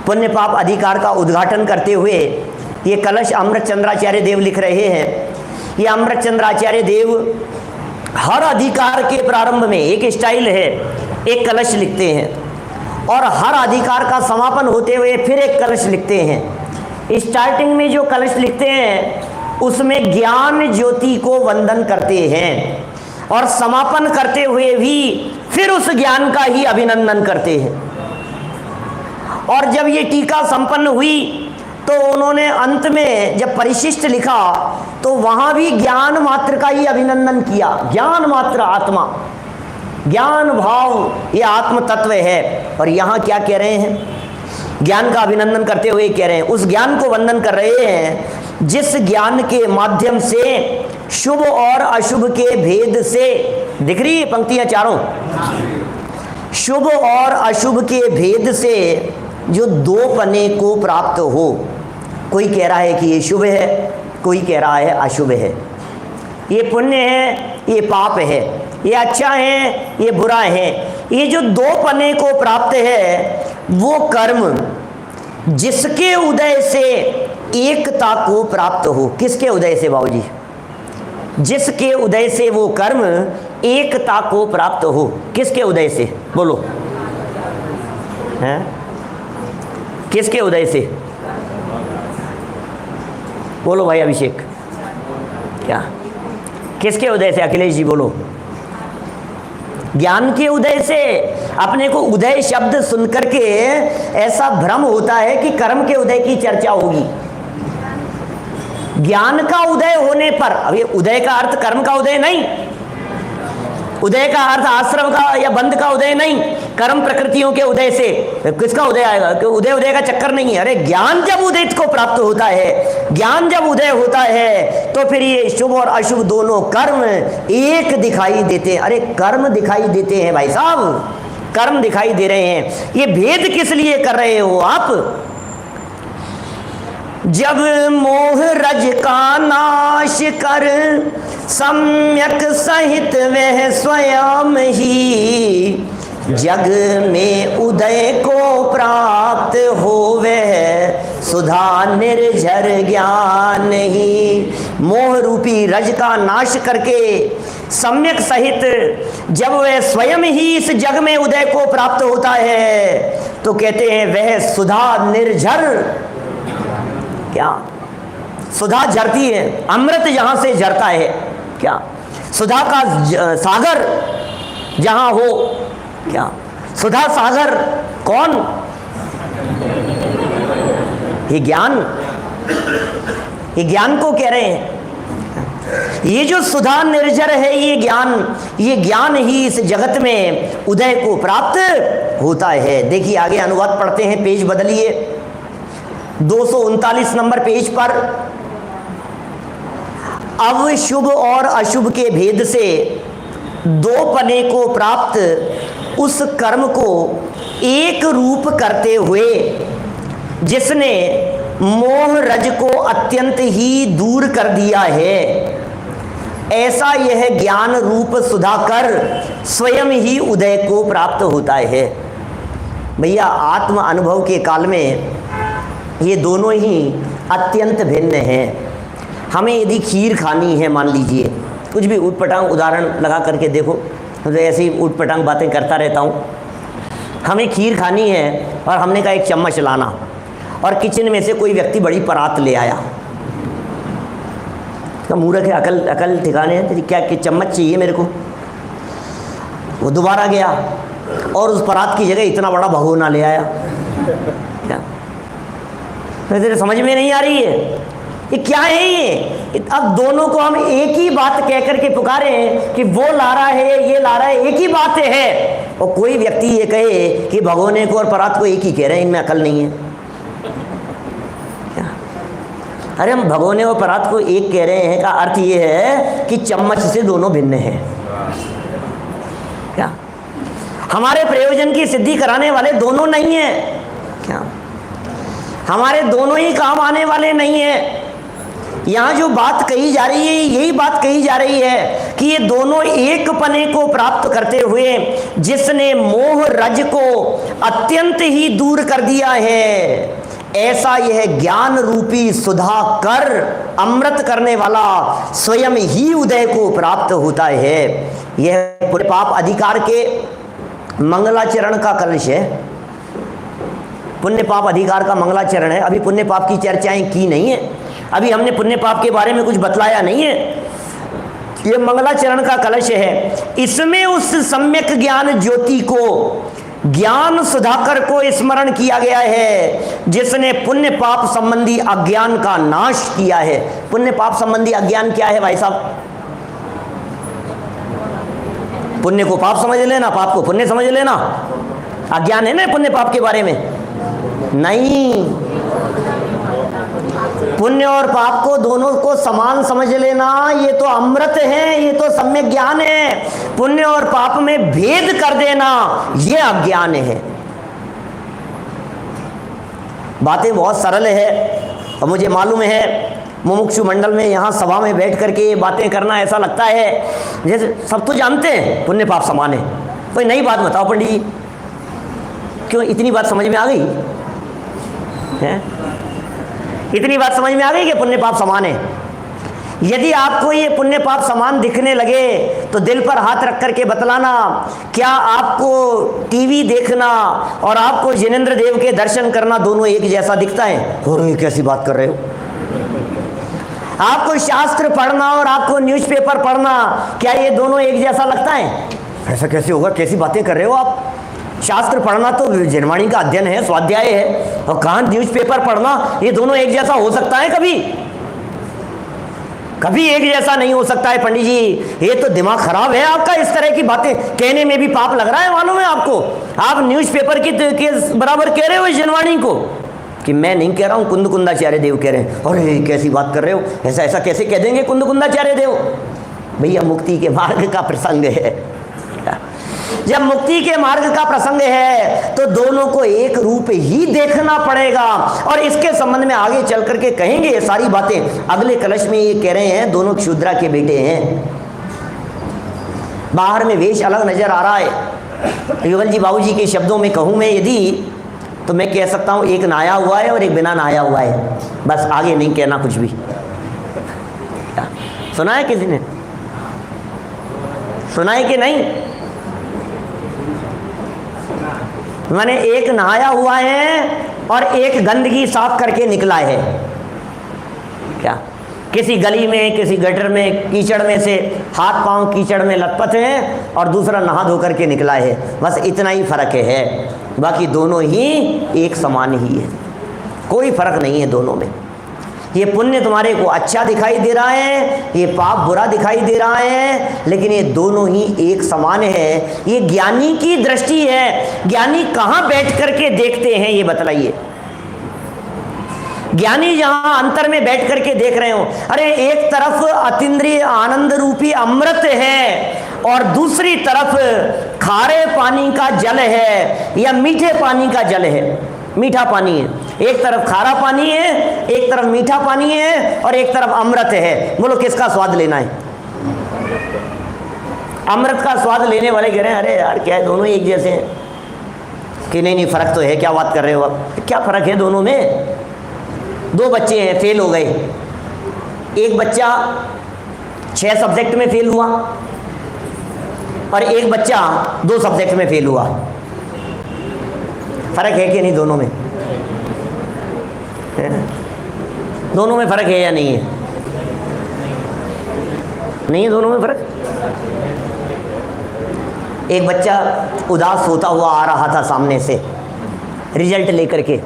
पुण्य पाप अधिकार का उद्घाटन करते हुए ये कलश अमृत चंद्राचार्य देव लिख रहे हैं। ये अमृत चंद्राचार्य देव हर अधिकार के प्रारंभ में एक स्टाइल है, एक कलश लिखते हैं, और हर अधिकार का समापन होते हुए फिर एक कलश लिखते हैं। स्टार्टिंग में जो कलश लिखते हैं उसमें ज्ञान ज्योति को वंदन करते हैं, और समापन करते हुए भी फिर उस ज्ञान का ही अभिनंदन करते हैं। और जब ये टीका संपन्न हुई तो उन्होंने अंत में जब परिशिष्ट लिखा तो वहां भी ज्ञान मात्र का ही अभिनंदन किया। ज्ञान मात्र, आत्मा, ज्ञान भाव, ये आत्म तत्व है। और यहाँ क्या कह रहे हैं? ज्ञान का अभिनंदन करते हुए कह रहे हैं, उस ज्ञान को वंदन कर रहे हैं जिस ज्ञान के माध्यम से शुभ और अशुभ के भेद से दिख रही है पंक्तियां चारों? शुभ और अशुभ के भेद से जो दो पने को प्राप्त हो, कोई कह रहा है कि ये शुभ है, कोई कह रहा है अशुभ है, ये पुण्य है, ये पाप है, ये अच्छा है, ये बुरा है। ये जो दो पने को प्राप्त है वो कर्म जिसके उदय से एकता को प्राप्त हो। किसके उदय से बाबूजी? जिसके उदय से वो कर्म एकता को प्राप्त हो। किसके उदय से? बोलो हैं? किसके उदय से? बोलो भाई अभिषेक, क्या किसके उदय से? अखिलेश जी बोलो। ज्ञान के उदय से। अपने को उदय शब्द सुनकर के ऐसा भ्रम होता है कि कर्म के उदय की चर्चा होगी। ज्ञान का उदय होने पर, अब ये उदय का अर्थ कर्म का उदय नहीं, उदय का अर्थ आश्रम का या बंध का उदय नहीं, कर्म प्रकृतियों के उदय से किसका उदय आएगा? कि उदय का चक्कर नहीं है। अरे ज्ञान जब उदय को प्राप्त होता है, ज्ञान जब उदय होता है तो फिर ये शुभ और अशुभ दोनों कर्म एक दिखाई देते हैं। अरे कर्म दिखाई देते हैं भाई साहब, कर्म दिखाई दे रहे हैं। ये भेद किस लिए कर रहे हो आप? जब मोह रज का नाश कर सम्यक सहित वह स्वयं ही जग में उदय को प्राप्त हो, वह सुधा निर्झर ज्ञान ही। मोह रूपी रज का नाश करके सम्यक सहित जब वह स्वयं ही इस जग में उदय को प्राप्त होता है तो कहते हैं वह सुधा निर्झर। क्या सुधा झरती है? अमृत जहां से झरता है, क्या सुधा का सागर जहां हो, क्या सुधा सागर कौन? ये ज्ञान, ये ज्ञान को कह रहे हैं। ये जो सुधा निर्जर है ये ज्ञान ही इस जगत में उदय को प्राप्त होता है। देखिए आगे अनुवाद पढ़ते हैं, पेज बदलिए 239 नंबर पेज पर। अब शुभ और अशुभ के भेद से दो पने को प्राप्त उस कर्म को एक रूप करते हुए जिसने मोह रज को अत्यंत ही दूर कर दिया है, ऐसा यह ज्ञान रूप सुधाकर स्वयं ही उदय को प्राप्त होता है। भैया आत्म अनुभव के काल में ये दोनों ही अत्यंत भिन्न हैं। हमें यदि खीर खानी है, मान लीजिए, कुछ भी ऊटपटांग उदाहरण लगा करके देखो, तो ऐसे ही ऊटपटांग बातें करता रहता हूँ। हमें खीर खानी है और हमने कहा एक चम्मच लाना, और किचन में से कोई व्यक्ति बड़ी परात ले आया। तो मूर्ख है, अकल ठिकाने है तेरी, क्या कि चम्मच चाहिए मेरे को? वो दोबारा गया और उस परात की जगह इतना बड़ा भगोना ले आया। क्या तेरे समझ में नहीं आ रही है ये क्या है? ये अब दोनों को हम एक ही बात कह करके पुकारे हैं कि वो ला रहा है, ये ला रहा है, एक ही बात है। और कोई व्यक्ति ये कहे कि भगोने को और परात को एक ही कह रहे हैं, इनमें अकल नहीं है क्या? अरे हम भगोने और परात को एक कह रहे हैं का अर्थ ये है कि चम्मच से दोनों भिन्न हैं। क्या हमारे प्रयोजन की सिद्धि कराने वाले दोनों नहीं है क्या? हमारे दोनों ही काम आने वाले नहीं है। यहाँ जो बात कही जा रही है यही बात कही जा रही है कि ये दोनों एक पने को प्राप्त करते हुए जिसने मोह रज को अत्यंत ही दूर कर दिया है, ऐसा यह ज्ञान रूपी सुधा कर अमृत करने वाला स्वयं ही उदय को प्राप्त होता है। यह पुण्य पाप अधिकार के मंगलाचरण का कलश है। पुण्य पाप अधिकार का मंगलाचरण है। अभी पुण्य पाप की चर्चाएं की नहीं है, अभी हमने पुण्य पाप के बारे में कुछ बतलाया नहीं है। ये मंगलाचरण का कलश है। इसमें उस सम्यक ज्ञान ज्योति को, ज्ञान सुधाकर को स्मरण किया गया है जिसने पुण्य पाप संबंधी अज्ञान का नाश किया है। पुण्य पाप संबंधी अज्ञान क्या है भाई साहब? पुण्य को पाप समझ लेना, पाप को पुण्य समझ लेना, अज्ञान है ना पुण्य पाप के बारे में? नहीं, पुण्य और पाप को दोनों को समान समझ लेना, ये तो अमृत है, ये तो सम्यक ज्ञान है। पुण्य और पाप में भेद कर देना ये अज्ञान है। बातें बहुत सरल है और मुझे मालूम है मुमुक्षु मंडल में यहाँ सभा में बैठ करके ये बातें करना ऐसा लगता है जैसे सब तो जानते हैं पुण्य पाप समान है। कोई नई बात बताओ पंडित जी, क्यों इतनी बात समझ में आ गई है? इतनी बात समझ में आ गई कि पुण्य पाप समान है। यदि आपको ये पुण्य पाप समान दिखने लगे तो दिल पर हाथ रख करके बतलाना, क्या आपको टीवी देखना और आपको जिनेंद्र देव के दर्शन करना दोनों एक जैसा दिखता है? और ये कैसी बात कर रहे हो? आपको शास्त्र पढ़ना और आपको न्यूज़पेपर पढ़ना, क्या ये दोनों एक जैसा लगता है? ऐसा कैसे होगा? कैसी बातें कर रहे हो आप? शास्त्र पढ़ना तो जनवाणी का अध्ययन है, स्वाध्याय है, और कहाँ न्यूज़पेपर पढ़ना? ये दोनों एक जैसा हो सकता है? कभी कभी एक जैसा नहीं हो सकता है पंडित जी। ये तो दिमाग खराब है आपका, इस तरह की बातें कहने में भी पाप लग रहा है, मालूम है आपको? आप न्यूज़पेपर के बराबर कह रहे हो इस जनवाणी को, कि मैं नहीं कह रहा हूँ, कुंद कुंदाचार्य देव कह रहे हैं। अरे कैसी बात कर रहे हो, ऐसा ऐसा कैसे कह देंगे कुंद कुंदाचार्य देव? भैया मुक्ति के मार्ग का प्रसंग है। जब मुक्ति के मार्ग का प्रसंग है तो दोनों को एक रूप ही देखना पड़ेगा। और इसके संबंध में आगे चल करके कहेंगे ये सारी बातें। अगले कलश में ये कह रहे हैं दोनों क्षुद्रा के बेटे हैं। बाहर में वेश अलग नजर आ रहा है। युगल जी बाबूजी के शब्दों में कहूँ मैं यदि, तो मैं कह सकता हूँ एक नहाया हुआ है और एक बिना नहाया हुआ है, बस आगे नहीं कहना कुछ भी। सुना है किसी ने? सुना है कि नहीं? मैंने एक नहाया हुआ है और एक गंदगी साफ करके निकला है। क्या किसी गली में, किसी गटर में, कीचड़ में से हाथ पांव कीचड़ में लथपथ हैं और दूसरा नहा धो करके निकला है, बस इतना ही फर्क है। बाकी दोनों ही एक समान ही है, कोई फर्क नहीं है दोनों में। ये पुण्य तुम्हारे को अच्छा दिखाई दे रहा है, ये पाप बुरा दिखाई दे रहा है, लेकिन ये दोनों ही एक समान है। ये ज्ञानी की दृष्टि है। ज्ञानी कहाँ बैठ करके देखते हैं ये बतलाइए। ज्ञानी जहां अंतर में बैठ करके देख रहे हो, अरे एक तरफ अतीन्द्रिय आनंद रूपी अमृत है और दूसरी तरफ खारे पानी का जल है या मीठे पानी का जल है, मीठा पानी है। एक तरफ खारा पानी है, एक तरफ मीठा पानी है और एक तरफ अमृत है। बोलो किसका स्वाद लेना है? अमृत का स्वाद लेने वाले कह रहे हैं अरे यार क्या है, दोनों एक जैसे हैं। कि नहीं फर्क तो है, क्या बात कर रहे हो आप? क्या फर्क है दोनों में? दो बच्चे हैं, फेल हो गए। एक बच्चा 6 सब्जेक्ट में फेल हुआ और एक बच्चा 2 सब्जेक्ट में फेल हुआ। फर्क है कि नहीं दोनों में? दोनों में फर्क है या नहीं है? नहीं है दोनों में फर्क। एक बच्चा उदास होता हुआ आ रहा था सामने से रिजल्ट लेकर के,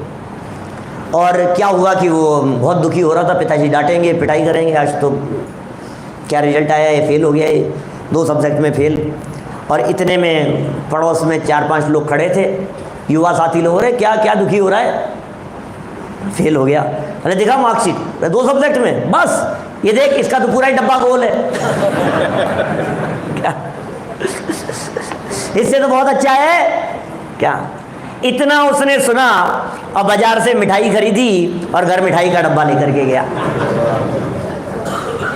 और क्या हुआ कि वो बहुत दुखी हो रहा था। पिताजी डांटेंगे, पिटाई करेंगे, आज तो क्या रिजल्ट आया है, फेल हो गया है, 2 सब्जेक्ट में फेल। और इतने में पड़ोस में 4-5 लोग खड़े थे, युवा साथी लोग, रहे क्या क्या दुखी हो रहा है? फेल हो गया। अरे देखा मार्कशीट, 2 सब्जेक्ट में, बस ये देख इसका तो पूरा ही डब्बा गोल है। क्या इससे तो बहुत अच्छा है क्या? इतना उसने सुना और बाजार से मिठाई खरीदी और घर मिठाई का डब्बा लेकर के गया।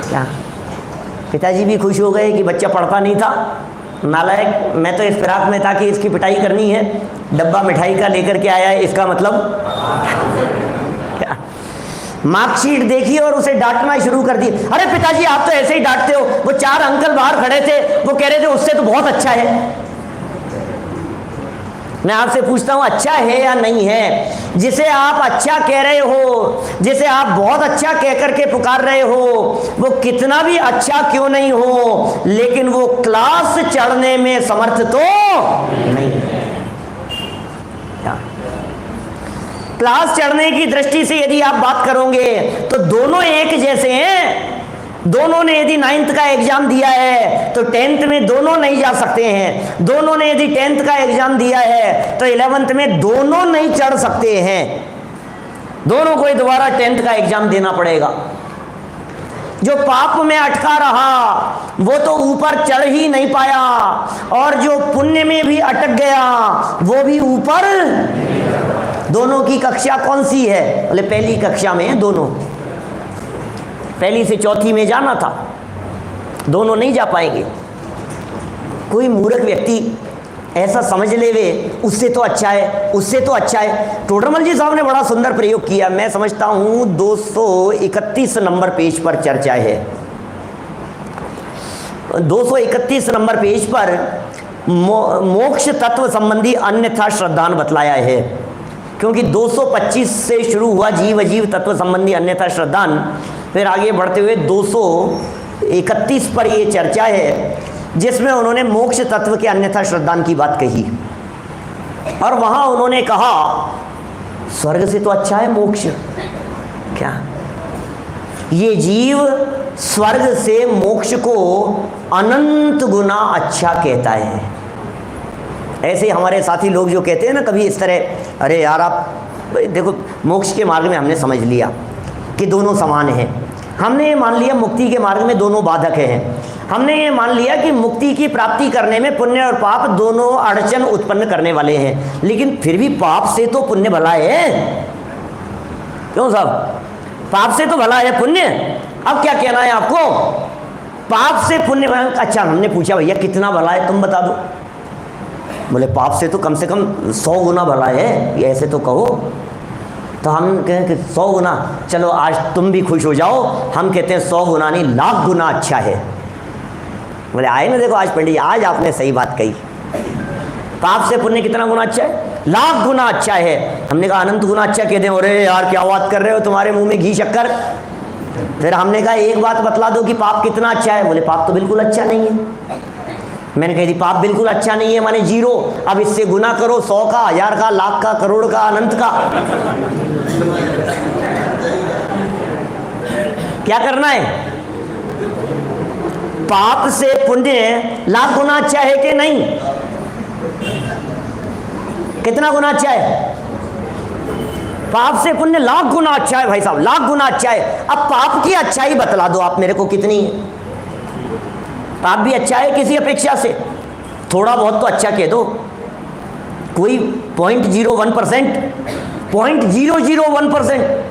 क्या पिताजी भी खुश हो गए कि बच्चा पढ़ता नहीं था, नालायक, मैं तो इस फिराक में था कि इसकी पिटाई करनी है, डब्बा मिठाई का लेकर के आया है, इसका मतलब क्या? मार्कशीट देखी और उसे डांटना शुरू कर दी। अरे पिताजी आप तो ऐसे ही डांटते हो, वो 4 अंकल बाहर खड़े थे, वो कह रहे थे उससे तो बहुत अच्छा है। मैं आपसे पूछता हूं अच्छा है या नहीं है? जिसे आप अच्छा कह रहे हो, जिसे आप बहुत अच्छा कह करके पुकार रहे हो, वो कितना भी अच्छा क्यों नहीं हो, लेकिन वो क्लास चढ़ने में समर्थ तो नहीं है। क्लास चढ़ने की दृष्टि से यदि आप बात करोगे तो दोनों एक जैसे हैं। दोनों ने यदि 9th का एग्जाम दिया है तो 10th में दोनों नहीं जा सकते हैं। दोनों ने यदि 10th का एग्जाम दिया है तो 11th में दोनों नहीं चढ़ सकते हैं। दोनों को ही दोबारा 10th का एग्जाम देना पड़ेगा। जो पाप में अटका रहा वो तो ऊपर चढ़ ही नहीं पाया, और जो पुण्य में भी अटक गया वो भी ऊपर। दोनों की कक्षा कौन सी है? बोले पहली कक्षा में है दोनों, पहली से चौथी में जाना था, दोनों नहीं जा पाएंगे। कोई मूर्ख व्यक्ति ऐसा समझ ले वे उससे तो अच्छा है, उससे तो अच्छा है। टोडरमल जी साहब ने बड़ा सुंदर प्रयोग किया। मैं समझता हूं 231 नंबर पेज पर चर्चा है। 231 नंबर पेज पर मोक्ष तत्व संबंधी अन्यथा श्रद्धान बतलाया है, क्योंकि 225 से शुरू हुआ जीव अजीव तत्व संबंधी अन्यथा श्रद्धान, फिर आगे बढ़ते हुए 231 पर यह चर्चा है जिसमें उन्होंने मोक्ष तत्व के अन्यथा श्रद्धान की बात कही। और वहां उन्होंने कहा स्वर्ग से तो अच्छा है मोक्ष। क्या ये जीव स्वर्ग से मोक्ष को अनंत गुना अच्छा कहता है। ऐसे हमारे साथी लोग जो कहते हैं ना कभी इस तरह, अरे यार आप देखो मोक्ष के मार्ग में हमने समझ लिया कि दोनों समान हैं, हमने ये मान लिया मुक्ति के मार्ग में दोनों बाधक हैं, हमने ये मान लिया कि मुक्ति की प्राप्ति करने में पुण्य और पाप दोनों अड़चन उत्पन्न करने वाले हैं, लेकिन फिर भी पाप से तो पुण्य भला है। क्यों साहब? पाप से तो भला है पुण्य। अब क्या कहना है आपको? पाप से पुण्य भला। अच्छा, हमने पूछा भैया कितना भला है तुम बता दो। बोले पाप से तो कम 100 गुना भला है, ये ऐसे तो कहो। तो हम कहें कि 100 गुना, चलो आज तुम भी खुश हो जाओ, हम कहते हैं 100 गुना नहीं, लाख गुना अच्छा है। बोले आए ना, देखो आज पंडित, आज आपने सही बात कही। पाप से पुण्य कितना गुना अच्छा है? लाख गुना अच्छा है। हमने कहा अनंत गुना अच्छा कहते हैं। अरे यार क्या बात कर रहे हो, तुम्हारे मुंह में घी शक्कर। फिर हमने कहा एक बात बतला दो कि पाप कितना अच्छा है। बोले पाप तो बिल्कुल अच्छा नहीं है। मैंने कह दी पाप बिल्कुल अच्छा नहीं है माने 0। अब इससे गुना करो 100 का, 1000 का, लाख का, करोड़ का, अनंत का। क्या करना है? पाप से पुण्य लाख गुना अच्छा है कि नहीं? कितना गुना अच्छा है? पाप से पुण्य लाख गुना अच्छा है भाई साहब, लाख गुना अच्छा है। अब पाप की अच्छाई बतला दो आप मेरे को कितनी है। पाप भी अच्छा है किसी अपेक्षा से, थोड़ा बहुत तो अच्छा कह दो। कोई 0.01%, 0.001%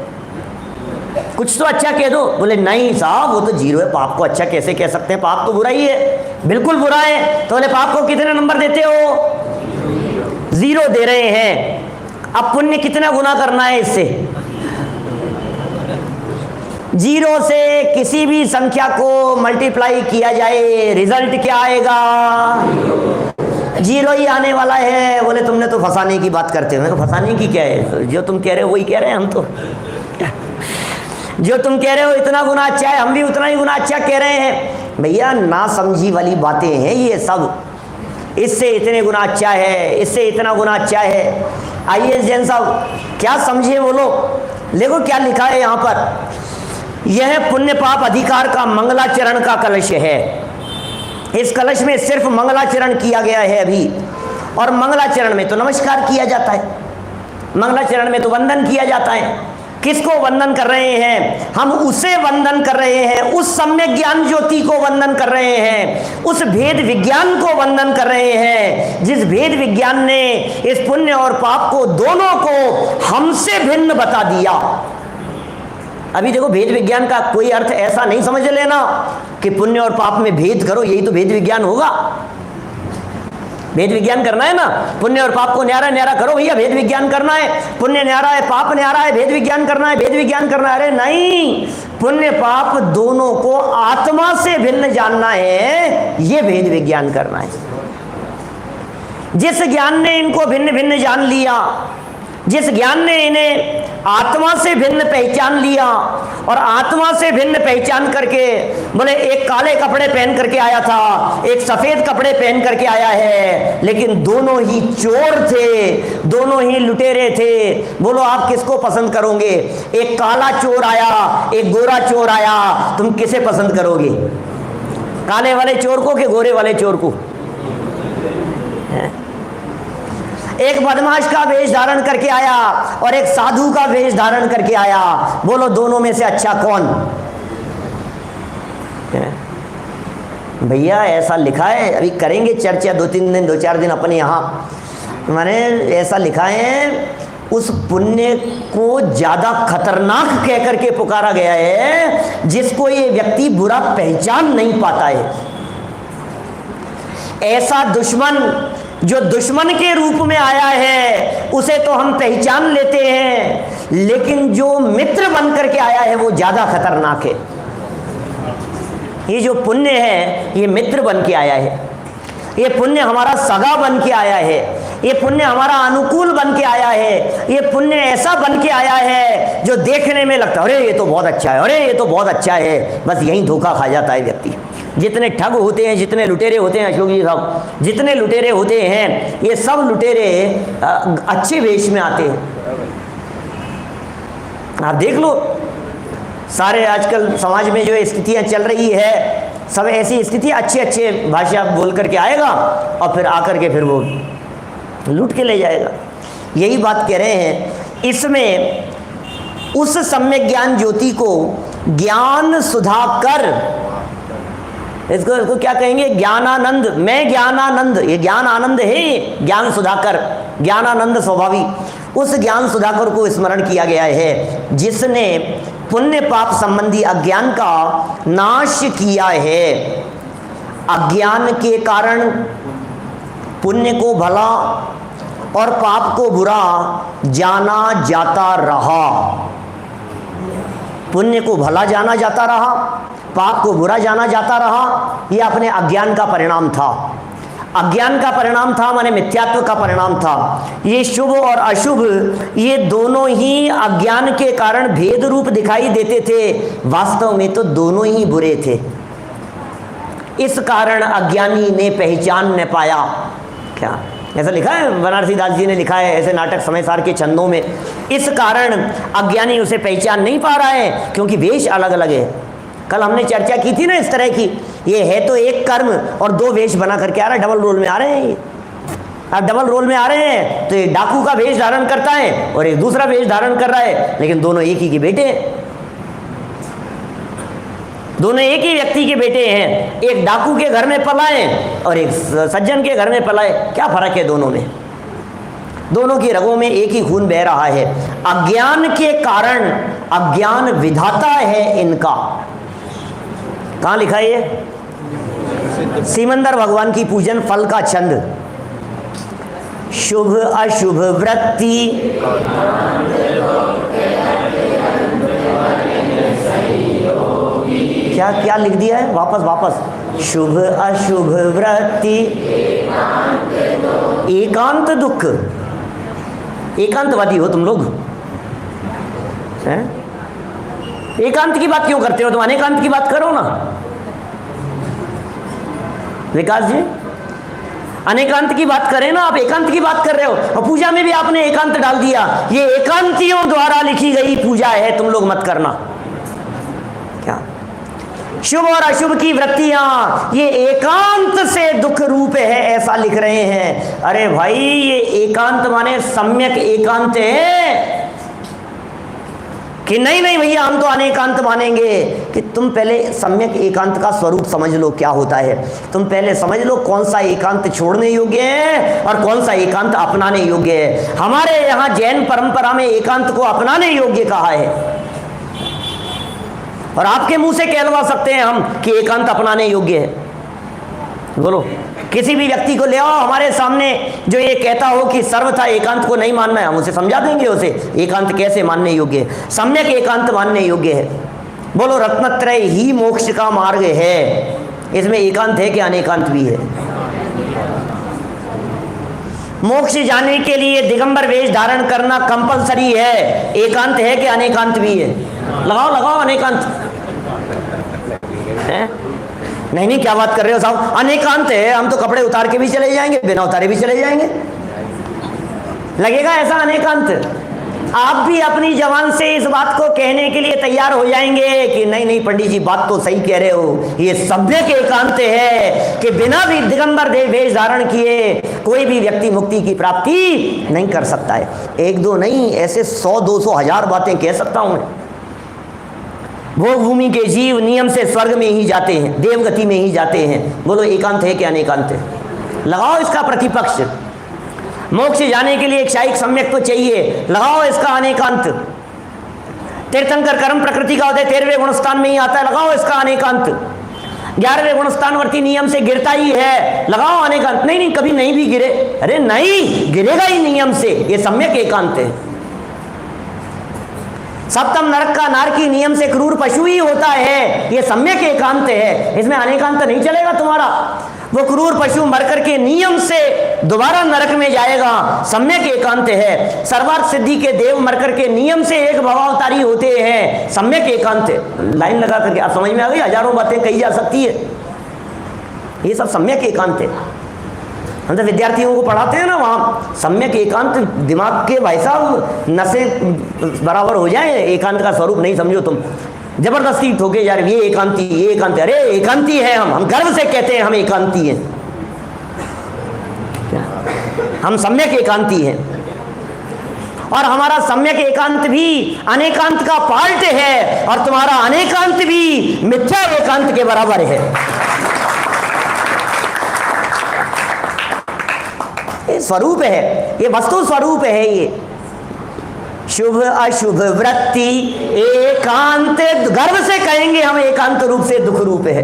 कुछ तो अच्छा कह दो। बोले नहीं साहब वो तो 0 है, पाप को अच्छा कैसे कह सकते हैं? पाप तो बुरा ही है, बिल्कुल बुरा है। तो बोले पाप को कितने नंबर देते हो? 0 दे रहे हैं। अब पुण्य कितना गुना करना है इससे? 0 से किसी भी संख्या को मल्टीप्लाई किया जाए, रिजल्ट क्या आएगा? 0 ही आने वाला है। बोले तुमने तो फंसाने की बात करते हो। फंसाने की क्या है? जो तुम कह रहे हो वही कह रहे हैं हम तो। जो तुम कह रहे हो इतना गुना अच्छा है, हम भी उतना ही गुना अच्छा कह रहे हैं। भैया ना समझी वाली बातें हैं ये सब। इससे इतने गुना अच्छा है, इससे इतना गुना अच्छा है। आइए जैन साहब क्या समझे बोलो। देखो क्या लिखा है यहाँ पर। यह पुण्य पाप अधिकार का मंगलाचरण का कलश है। इस कलश में सिर्फ मंगलाचरण किया गया है अभी। और मंगलाचरण में तो नमस्कार किया जाता है, मंगलाचरण में तो वंदन किया जाता है। किसको वंदन कर रहे हैं? हम उसे वंदन कर रहे हैं, उस सम्यक ज्ञान ज्योति को वंदन कर रहे हैं, उस भेद विज्ञान को वंदन कर रहे हैं जिस भेद विज्ञान ने इस पुण्य और पाप को दोनों को हमसे भिन्न बता दिया। अभी देखो भेद विज्ञान का कोई अर्थ ऐसा नहीं समझ लेना कि पुण्य और पाप में भेद करो, यही तो भेद विज्ञान होगा। भेद विज्ञान करना है ना, पुण्य और पाप को न्यारा न्यारा करो भैया, भेद विज्ञान करना है। पुण्य न्यारा है, पाप न्यारा है, भेद विज्ञान करना है, भेद विज्ञान करना है। अरे नहीं, पुण्य पाप दोनों को आत्मा से भिन्न जानना है, ये भेद विज्ञान करना है। जिस ज्ञान ने इनको भिन्न भिन्न जान लिया, जिस ज्ञान ने इन्हें आत्मा से भिन्न पहचान लिया, और आत्मा से भिन्न पहचान करके बोले एक काले कपड़े पहन करके आया था, एक सफेद कपड़े पहन करके आया है, लेकिन दोनों ही चोर थे, दोनों ही लुटेरे थे। बोलो आप किसको पसंद करोगे? एक काला चोर आया, एक गोरा चोर आया, तुम किसे पसंद करोगे? काले वाले चोर को कि गोरे वाले चोर को? एक बदमाश का वेश धारण करके आया और एक साधु का वेश धारण करके आया। बोलो दोनों में से अच्छा कौन? भैया ऐसा लिखा है, अभी करेंगे चर्चा 2-4 दिन अपने यहाँ। मैंने ऐसा लिखा है, उस पुण्य को ज्यादा खतरनाक कह करके पुकारा गया है जिसको ये व्यक्ति बुरा पहचान नहीं पाता है। ऐसा दुश्मन जो दुश्मन के रूप में आया है उसे तो हम पहचान लेते हैं, लेकिन जो मित्र बन करके आया है वो ज्यादा खतरनाक है। ये जो पुण्य है ये मित्र बन के आया है, ये पुण्य हमारा सगा बन के आया है, ये पुण्य हमारा अनुकूल बन के आया है, ये पुण्य ऐसा बन के आया है जो देखने में लगता है अरे ये तो बहुत अच्छा है, अरे ये तो बहुत अच्छा है। बस यही धोखा खा जाता है व्यक्ति। जितने ठग होते हैं, जितने लुटेरे होते हैं अशोक जी साहब, जितने लुटेरे होते हैं ये सब लुटेरे अच्छे वेश में आते हैं। आप देख लो, सारे आजकल समाज में जो स्थितियां चल रही है सब ऐसी स्थिति, अच्छे अच्छे भाषा बोल करके आएगा और फिर आकर के फिर वो लूट के ले जाएगा। यही बात कह रहे हैं। इसमें उस सम्यक ज्ञान ज्योति को ज्ञान सुधाकर, इसको क्या कहेंगे? ज्ञानानंद। मैं ज्ञानानंद, ये ज्ञान आनंद है, ज्ञान सुधाकर, ज्ञानानंद स्वभावी। उस ज्ञान सुधाकर को स्मरण किया गया है जिसने पुण्य पाप संबंधी अज्ञान का नाश किया है। अज्ञान के कारण पुण्य को भला और पाप को बुरा जाना जाता रहा। पुण्य को भला जाना जाता रहा, पाप को बुरा जाना जाता रहा। यह अपने अज्ञान का परिणाम था। अज्ञान का परिणाम था माने मिथ्यात्व का परिणाम था। ये शुभ और अशुभ ये दोनों ही अज्ञान के कारण भेद रूप दिखाई देते थे, वास्तव में तो दोनों ही बुरे थे। इस कारण अज्ञानी ने पहचान न पाया। क्या ऐसा लिखा है? बनारसी दास जी ने लिखा है ऐसे नाटक समय सार के छंदों में। इस कारण अज्ञानी उसे पहचान नहीं पा रहा है क्योंकि वेश अलग अलग है। कल हमने चर्चा की थी ना इस तरह की, ये है तो एक कर्म और दो वेश बना करके आ रहा है, डबल रोल में आ रहे हैं। अब डबल रोल में आ रहे हैं तो एक डाकू का वेश धारण करता है और एक दूसरा वेश धारण कर रहा है, लेकिन दोनों एक ही के बेटे हैं, दोनों एक ही व्यक्ति के बेटे हैं। एक डाकू के घर में पला है और एक सज्जन के घर में पला है। क्या फर्क है दोनों में? दोनों की रगों में एक ही खून बह रहा है। अज्ञान के कारण अज्ञान विधाता है इनका। कहाँ लिखा है ये? सिमंदर भगवान की पूजन फल का छंद। शुभ अशुभ वृत्ति क्या क्या लिख दिया है? वापस शुभ अशुभ वृत्ति एकांत दुख। एकांतवादी हो तुम लोग हैं? एकांत की बात क्यों करते हो? तुम अनेकांत की बात करो ना विकास जी। अनेकांत की बात करें ना, आप एकांत की बात कर रहे हो और पूजा में भी आपने एकांत डाल दिया। ये एकांतियों द्वारा लिखी गई पूजा है, तुम लोग मत करना। क्या शुभ और अशुभ की वृत्तियां ये एकांत से दुख रूप है ऐसा लिख रहे हैं। अरे भाई ये एकांत माने सम्यक एकांत है कि नहीं? नहीं भैया हम तो अनेकांत मानेंगे। कि तुम पहले सम्यक एकांत का स्वरूप समझ लो क्या होता है। तुम पहले समझ लो कौन सा एकांत छोड़ने योग्य है और कौन सा एकांत अपनाने योग्य है। हमारे यहाँ जैन परंपरा में एकांत को अपनाने योग्य कहा है और आपके मुंह से कहलवा सकते हैं हम कि एकांत अपनाने योग्य है। बोलो किसी भी व्यक्ति को ले आओ हमारे सामने जो ये कहता हो कि सर्वथा एकांत को नहीं मानना है, हम उसे समझा देंगे उसे एकांत कैसे मानने योग्य है, सम्यक एकांत मानने योग्य है। बोलो रत्नत्रय ही मोक्ष का मार्ग है, इसमें एकांत है कि अनेकांत भी है? मोक्ष जाने के लिए दिगंबर वेश धारण करना कंपलसरी है, एकांत है कि अनेकांत भी है? लगाओ अनेकांत है? नहीं क्या बात कर रहे हो साहब? अनेकांत है, हम तो कपड़े उतार के भी चले जाएंगे, बिना उतारे भी चले जाएंगे। लगेगा ऐसा अनेकांत? आप भी अपनी जबान से इस बात को कहने के लिए तैयार हो जाएंगे कि नहीं नहीं पंडित जी बात तो सही कह रहे हो, ये सम्यक एकांत है कि बिना भी दिगंबर देह वेश धारण किए कोई भी व्यक्ति मुक्ति की प्राप्ति नहीं कर सकता है। एक दो नहीं, ऐसे 100 200 1000 बातें कह सकता हूं मैं। भोग भूमि के जीव नियम से स्वर्ग में ही जाते हैं, देवगति में ही जाते हैं। बोलो एकांत है क्या अनेकांत है? लगाओ इसका प्रतिपक्ष। मोक्ष जाने के लिए एक शायिक सम्यक तो चाहिए, लगाओ इसका अनेकांत। तीर्थंकर कर्म प्रकृति का उदय 13वें गुणस्थान में ही आता है, लगाओ इसका अनेकांत। 11वें गुणस्थानवर्ती नियम से गिरता ही है, लगाओ अनेकांत। नहीं नहीं कभी नहीं भी गिरे, अरे नहीं गिरेगा ही नियम से, ये सम्यक एकांत है। सप्तम नरक का नारकी नियम से क्रूर पशु ही होता है, ये सम्यक एकांत है, इसमें अनेकांत नहीं चलेगा तुम्हारा। वो क्रूर पशु मर करके नियम से दोबारा नरक में जाएगा, सम्यक एकांत है। सर्वार्थ सिद्धि के देव मर करके नियम से एक भवावतारी होते हैं, सम्यक एकांत है। लाइन लगा करके आप समझ में आ गई, हजारों बातें कही जा सकती है, ये सब सम्यक एकांत है। हम तो विद्यार्थियों को पढ़ाते हैं ना, वहाँ सम्यक एकांत दिमाग के भाई साहब नसें बराबर हो जाए। एकांत का स्वरूप नहीं समझो तुम, जबरदस्ती ठोके यार ये एकांती ये एकांती। अरे एकांती है, हम गर्व से कहते हैं हम एकांती हैं, हम सम्यक एकांती हैं। और हमारा सम्यक एकांत भी अनेकांत का पार्ट है, और तुम्हारा अनेकांत भी मिथ्या एकांत के बराबर है। ये स्वरूप है, ये वस्तु स्वरूप है। ये शुभ अशुभ वृत्ति एकांत, गर्व से कहेंगे हम एकांत रूप से दुख रूप है।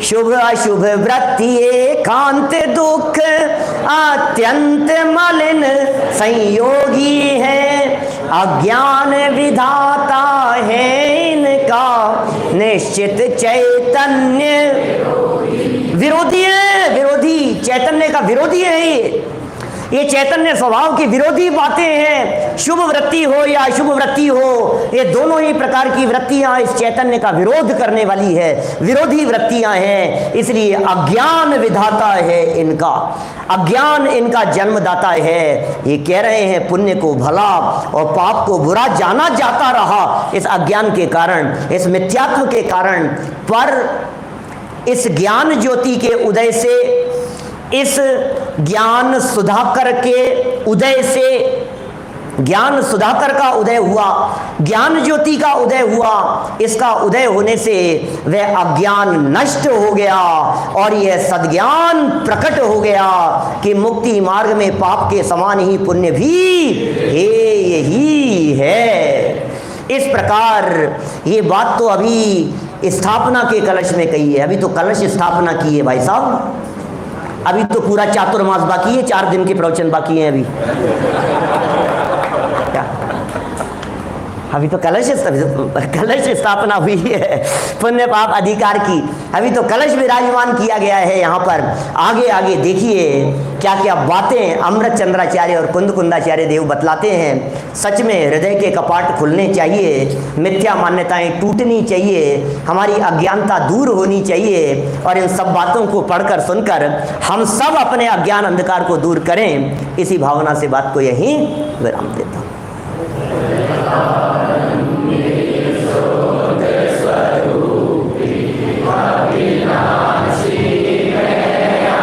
शुभ अशुभ वृत्ति एकांत दुख अत्यंत मलिन संयोगी है। अज्ञान विधाता है इनका निश्चित चैतन्य विरोधी है, विरोधी चैतन्य का विरोधी है। ये चैतन्य स्वभाव की विरोधी बातें हैं। शुभ वृत्ति हो या अशुभ वृत्ति हो, ये दोनों ही प्रकार की वृत्तियां इस चैतन्य का विरोध करने वाली है, विरोधी वृत्तियां हैं। इसलिए अज्ञान विधाता है इनका, अज्ञान इनका जन्मदाता है। ये कह रहे हैं पुण्य को भला और पाप को बुरा जाना जाता रहा इस अज्ञान के कारण, इस मिथ्यात्व के कारण। पर इस ज्ञान ज्योति के उदय से, इस ज्ञान सुधाकर के उदय से, ज्ञान सुधाकर का उदय हुआ, ज्ञान ज्योति का उदय हुआ। इसका उदय होने से वह अज्ञान नष्ट हो गया और यह सद्ज्ञान प्रकट हो गया कि मुक्ति मार्ग में पाप के समान ही पुण्य भी यही है। इस प्रकार ये बात तो अभी स्थापना के कलश में कही है, अभी तो कलश स्थापना की है भाई साहब, अभी तो पूरा चातुर्मास बाकी है, 4 दिन के प्रवचन बाकी हैं अभी। क्या अभी तो कलश स्थापना हुई है पुण्य पाप अधिकार की, अभी तो कलश विराजमान किया गया है यहाँ पर। आगे आगे देखिए क्या क्या बातें अमृत चंद्राचार्य और कुंद कुंदाचार्य देव बतलाते हैं। सच में हृदय के कपाट खुलने चाहिए, मिथ्या मान्यताएं टूटनी चाहिए, हमारी अज्ञानता दूर होनी चाहिए। और इन सब बातों को पढ़कर सुनकर हम सब अपने अज्ञान अंधकार को दूर करें, इसी भावना से बात को यहीं विराम देता हूँ।